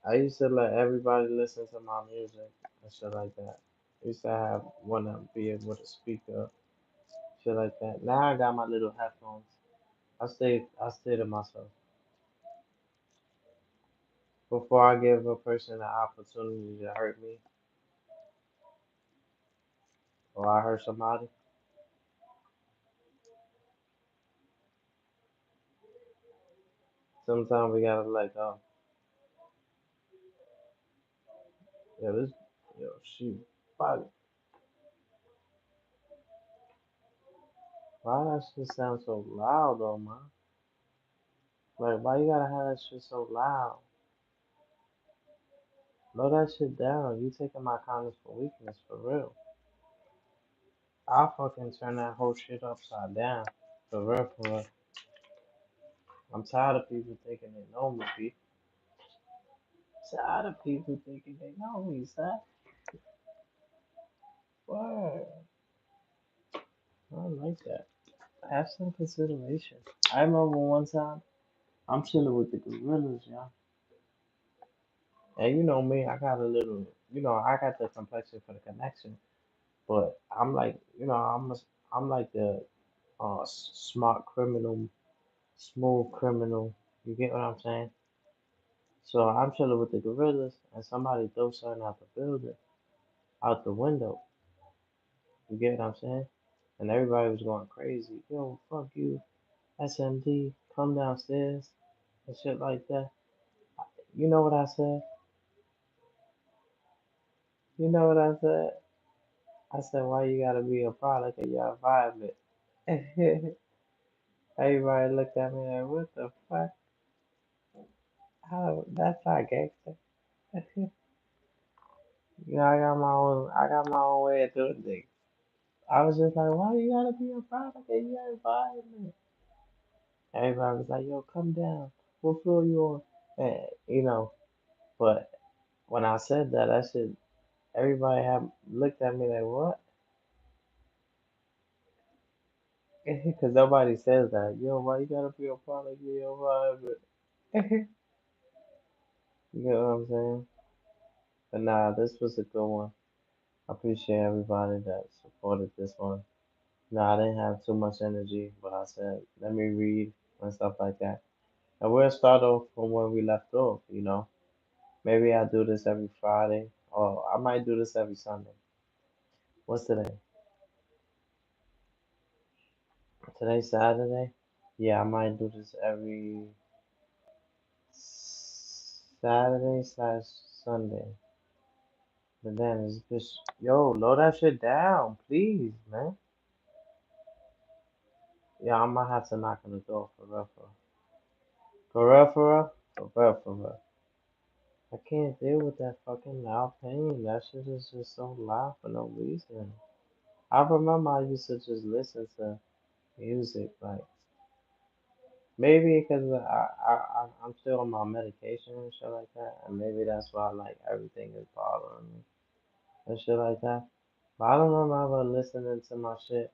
I used to let everybody listen to my music and shit like that. I used to have wanna be able to speak up, shit like that. Now I got my little headphones. I stay to myself. Before I give a person the opportunity to hurt me or I hurt somebody, sometimes we gotta let go. Yeah, Yo, shoot. Fuck. Why that shit sound so loud though, man? Like, why you gotta have that shit so loud? Slow that shit down. You taking my kindness for weakness, for real. I'll fucking turn that whole shit upside down. For real, for real. I'm tired of people thinking they know me, B. Tired of people thinking they know me, son. Word. I don't like that. Have some consideration. I remember one time I'm chilling with the gorillas, y'all. And you know me, I got a little, I got the complexion for the connection. But I'm like, I'm like the smart criminal, smooth criminal. You get what I'm saying? So I'm chilling with the gorillas, and somebody throws something out the building, out the window. You get what I'm saying? And everybody was going crazy. Yo, fuck you, SMD, come downstairs, and shit like that. You know what I said? You know what I said? I said, why you gotta be a product of your environment? Everybody looked at me like, what the fuck? How, that's not gangster. I got my own way of doing things. I was just like, why you gotta be a product of your environment? Everybody was like, yo, come down. What floor you on? But when I said that, I said, everybody had looked at me like, what? Because nobody says that. Yo, why you gotta be a product of your environment? You get what I'm saying? But nah, this was a good one. I appreciate everybody that supported this one. Nah, I didn't have too much energy, but I said, let me read and stuff like that. And we'll start off from where we left off. Maybe I'll do this every Friday, or I might do this every Sunday. What's today? Today's Saturday? Yeah, I might do this every Saturday slash Sunday. But then it's just, yo, load that shit down, please, man. Yeah, I might have to knock on the door for real, for real. For real, for real? For real, for real. I can't deal with that fucking loud pain. That shit is just so loud for no reason. I remember I used to just listen to music, like maybe because I'm still on my medication and shit like that, and maybe that's why like everything is bothering me and shit like that. But I don't remember listening to my shit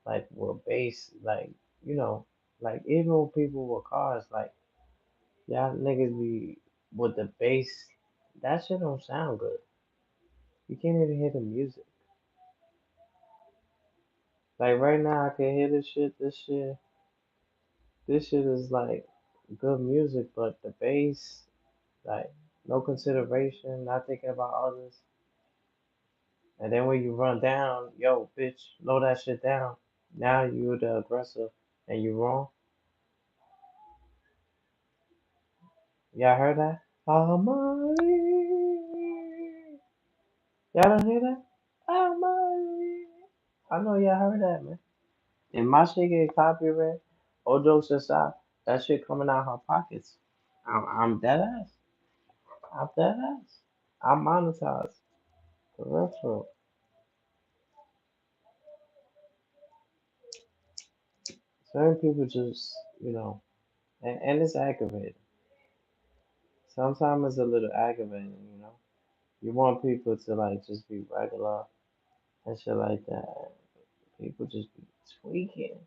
like with bass, like you know, like even with people with cars, like y'all niggas be with the bass. That shit don't sound good. You can't even hear the music. Like right now, I can hear this shit. This shit is like good music, but the bass, like no consideration, not thinking about others. And then when you run down, yo, bitch, load that shit down. Now you're the aggressor and you wrong. Y'all heard that? Amari. Y'all don't hear that? Amari. I know y'all heard that, man. And my shit get copyright, all jokes aside, that shit coming out her pockets. I'm dead ass. I'm dead ass. I'm monetized. For real, for real. Certain people just, and it's aggravating. Sometimes it's a little aggravating. You want people to like just be regular and shit like that. People just be tweaking.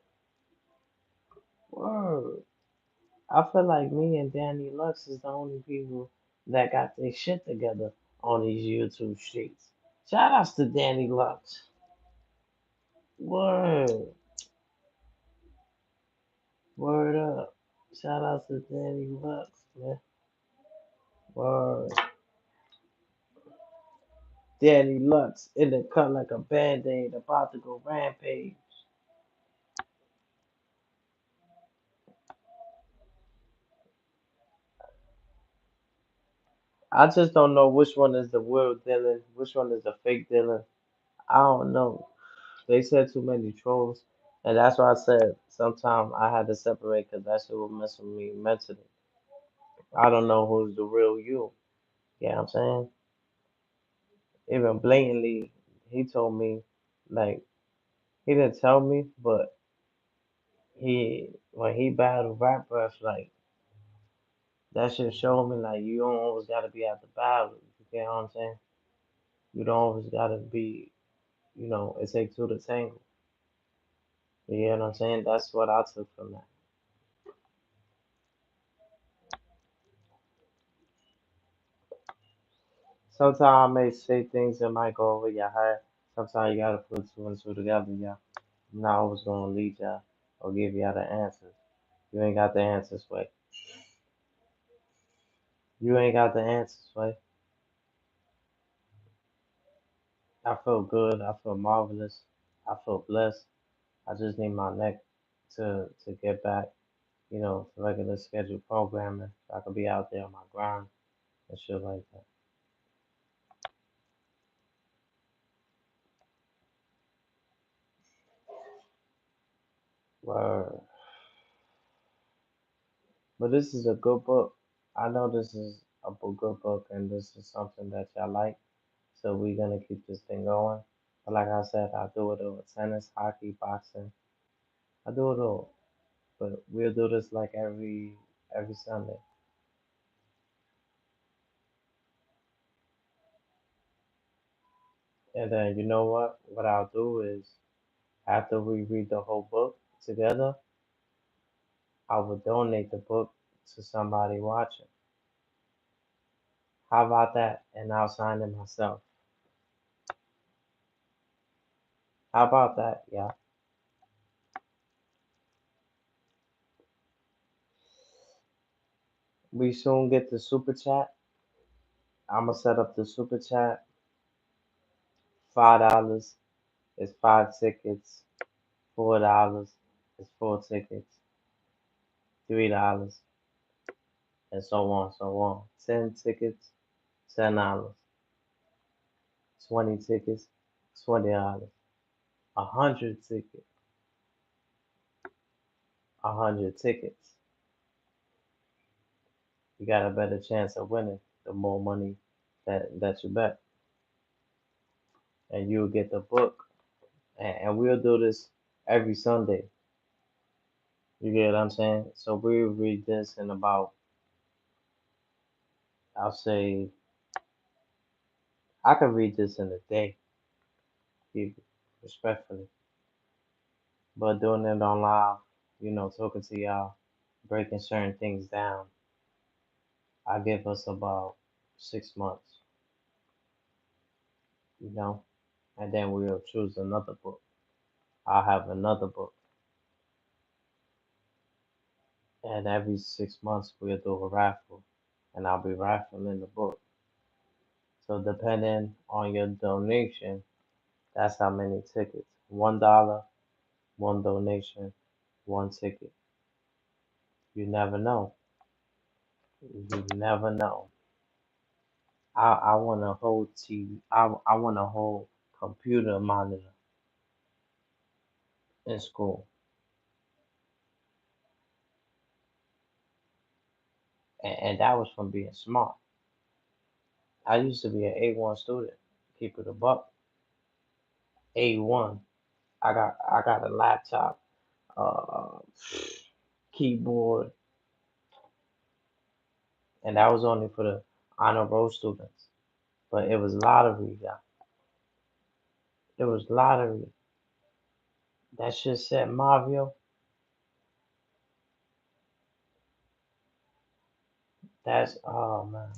Word. I feel like me and Danny Lux is the only people that got their shit together on these YouTube streets. Shout outs to Danny Lux. Word. Word up. Shout outs to Danny Lux, man. Word. Danny Lux in the cut like a band-aid about to go rampage. I just don't know which one is the real Dylan, which one is the fake Dylan. I don't know. They said too many trolls, and that's why I said sometimes I had to separate because that shit was messing with me mentally. I don't know who's the real you. You know what I'm saying? Even blatantly, he told me, like, he didn't tell me, but when he battled rap breath, like, that shit showed me, like, you don't always gotta be at the battle. You get what I'm saying? You don't always gotta be, it takes two to tango. You get what I'm saying? That's what I took from that. Sometimes I may say things that might go over your head. Sometimes you gotta put two and two together, yeah. I'm not always gonna lead ya or give you the answers. You ain't got the answers, way. You ain't got the answers, way. I feel good. I feel marvelous. I feel blessed. I just need my neck to get back, to regular scheduled programming. So I could be out there on my grind and shit like that. Word. But this is a good book. I know this is a good book, and this is something that y'all like. So we're gonna keep this thing going. But like I said, I do it over tennis, hockey, boxing. I do it all. But we'll do this like every Sunday. And then you know what? What I'll do is after we read the whole book together, I will donate the book to somebody watching. How about that? And I'll sign it myself. How about that? Yeah. We soon get the super chat. I'm gonna set up the super chat. $5 is 5 tickets. $4 is 4 tickets. $3 and so on, so on. 10 tickets, $10. 20 tickets, $20. 100 tickets, 100 tickets. You got a better chance of winning the more money that you bet, and you'll get the book. And we'll do this every Sunday. You get what I'm saying? So we'll read this in about, I'll say, I can read this in a day, people, respectfully. But doing it on live, talking to y'all, breaking certain things down, I give us about 6 months, you know, and then we'll choose another book. I'll have another book, and every 6 months we'll do a raffle, and I'll be raffling the book. So depending on your donation, that's how many tickets. $1, one donation, one ticket. You never know. You never know. I want a whole TV. I want a whole computer monitor in school, and that was from being smart. I used to be an A1 student. Keep it a buck. A1. I got a laptop, uh, keyboard, and that was only for the honor roll students. But it was lottery, yeah. It was lottery. That shit said Mario. That's oh man.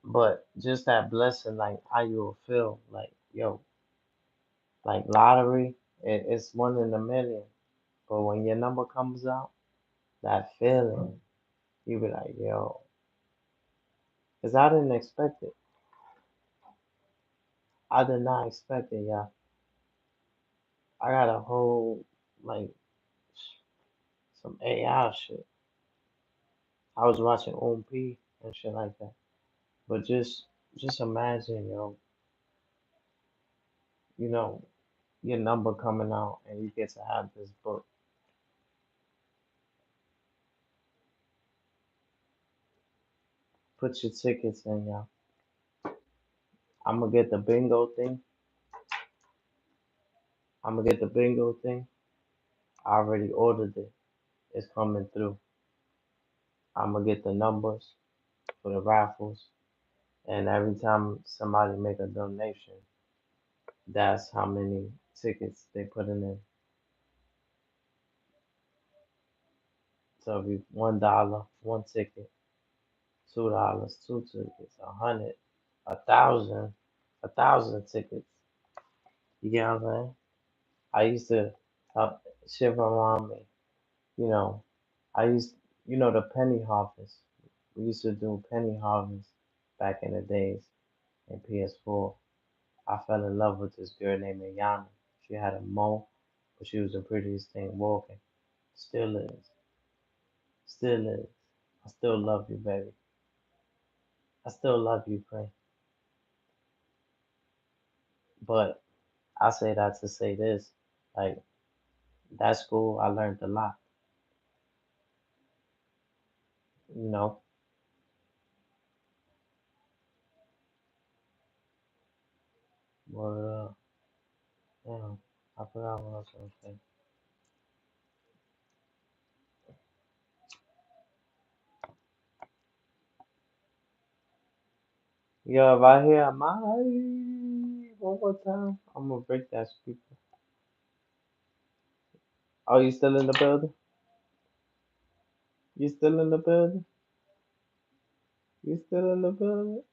But just that blessing, like how you'll feel, like yo, like lottery, it's one in a million. But when your number comes out, that feeling, you be like, yo, because I didn't expect it. I did not expect it, yeah. I got a whole like some AI shit. I was watching OMP and shit like that. But just imagine, you know, your number coming out and you get to have this book. Put your tickets in, y'all. I'm gonna get the bingo thing. I'm gonna get the bingo thing. I already ordered it. It's coming through. I'm gonna get the numbers for the raffles, and every time somebody make a donation, that's how many tickets they putting in. So if you $1, one ticket, $2, two tickets, 100, 1,000, 1,000 tickets. You get what I'm saying? I used to shit around me. You know, I used, the penny harvest. We used to do penny harvest back in the days in PS4. I fell in love with this girl named Ayana. She had a mo, but she was the prettiest thing walking. Still is. Still is. I still love you, baby. I still love you, Pray. But I say that to say this. Like, that school, I learned a lot. You know, but, damn, I forgot what I was going to say. Yo, if I hear my one more time, I'm gonna break that speaker. Oh, you still in the building? You still in the building? You still in the building?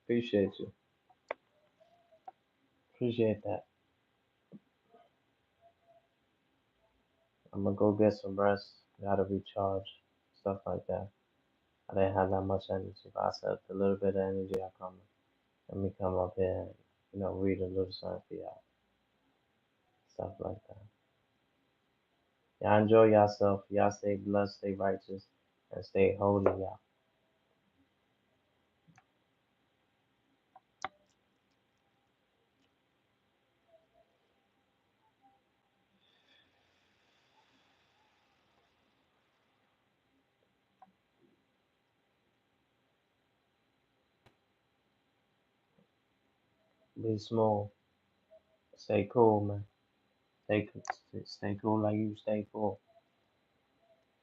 Appreciate you. Appreciate that. I'm gonna go get some rest. Gotta recharge. Stuff like that. I didn't have that much energy, but I said a little bit of energy I come. Let me come up here and, read a little something for y'all. Stuff like that. Y'all enjoy yourself. Y'all stay blessed, stay righteous, and stay holy, y'all. Be small. Stay cool, man. Stay, stay cool like you stay cool.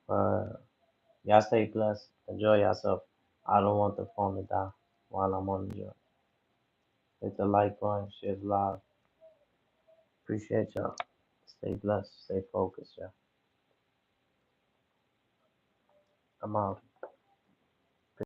Y'all stay blessed. Enjoy yourself. I don't want the phone to die while I'm on the job. Hit the like button, share live. Appreciate y'all. Stay blessed. Stay focused, y'all. I'm out.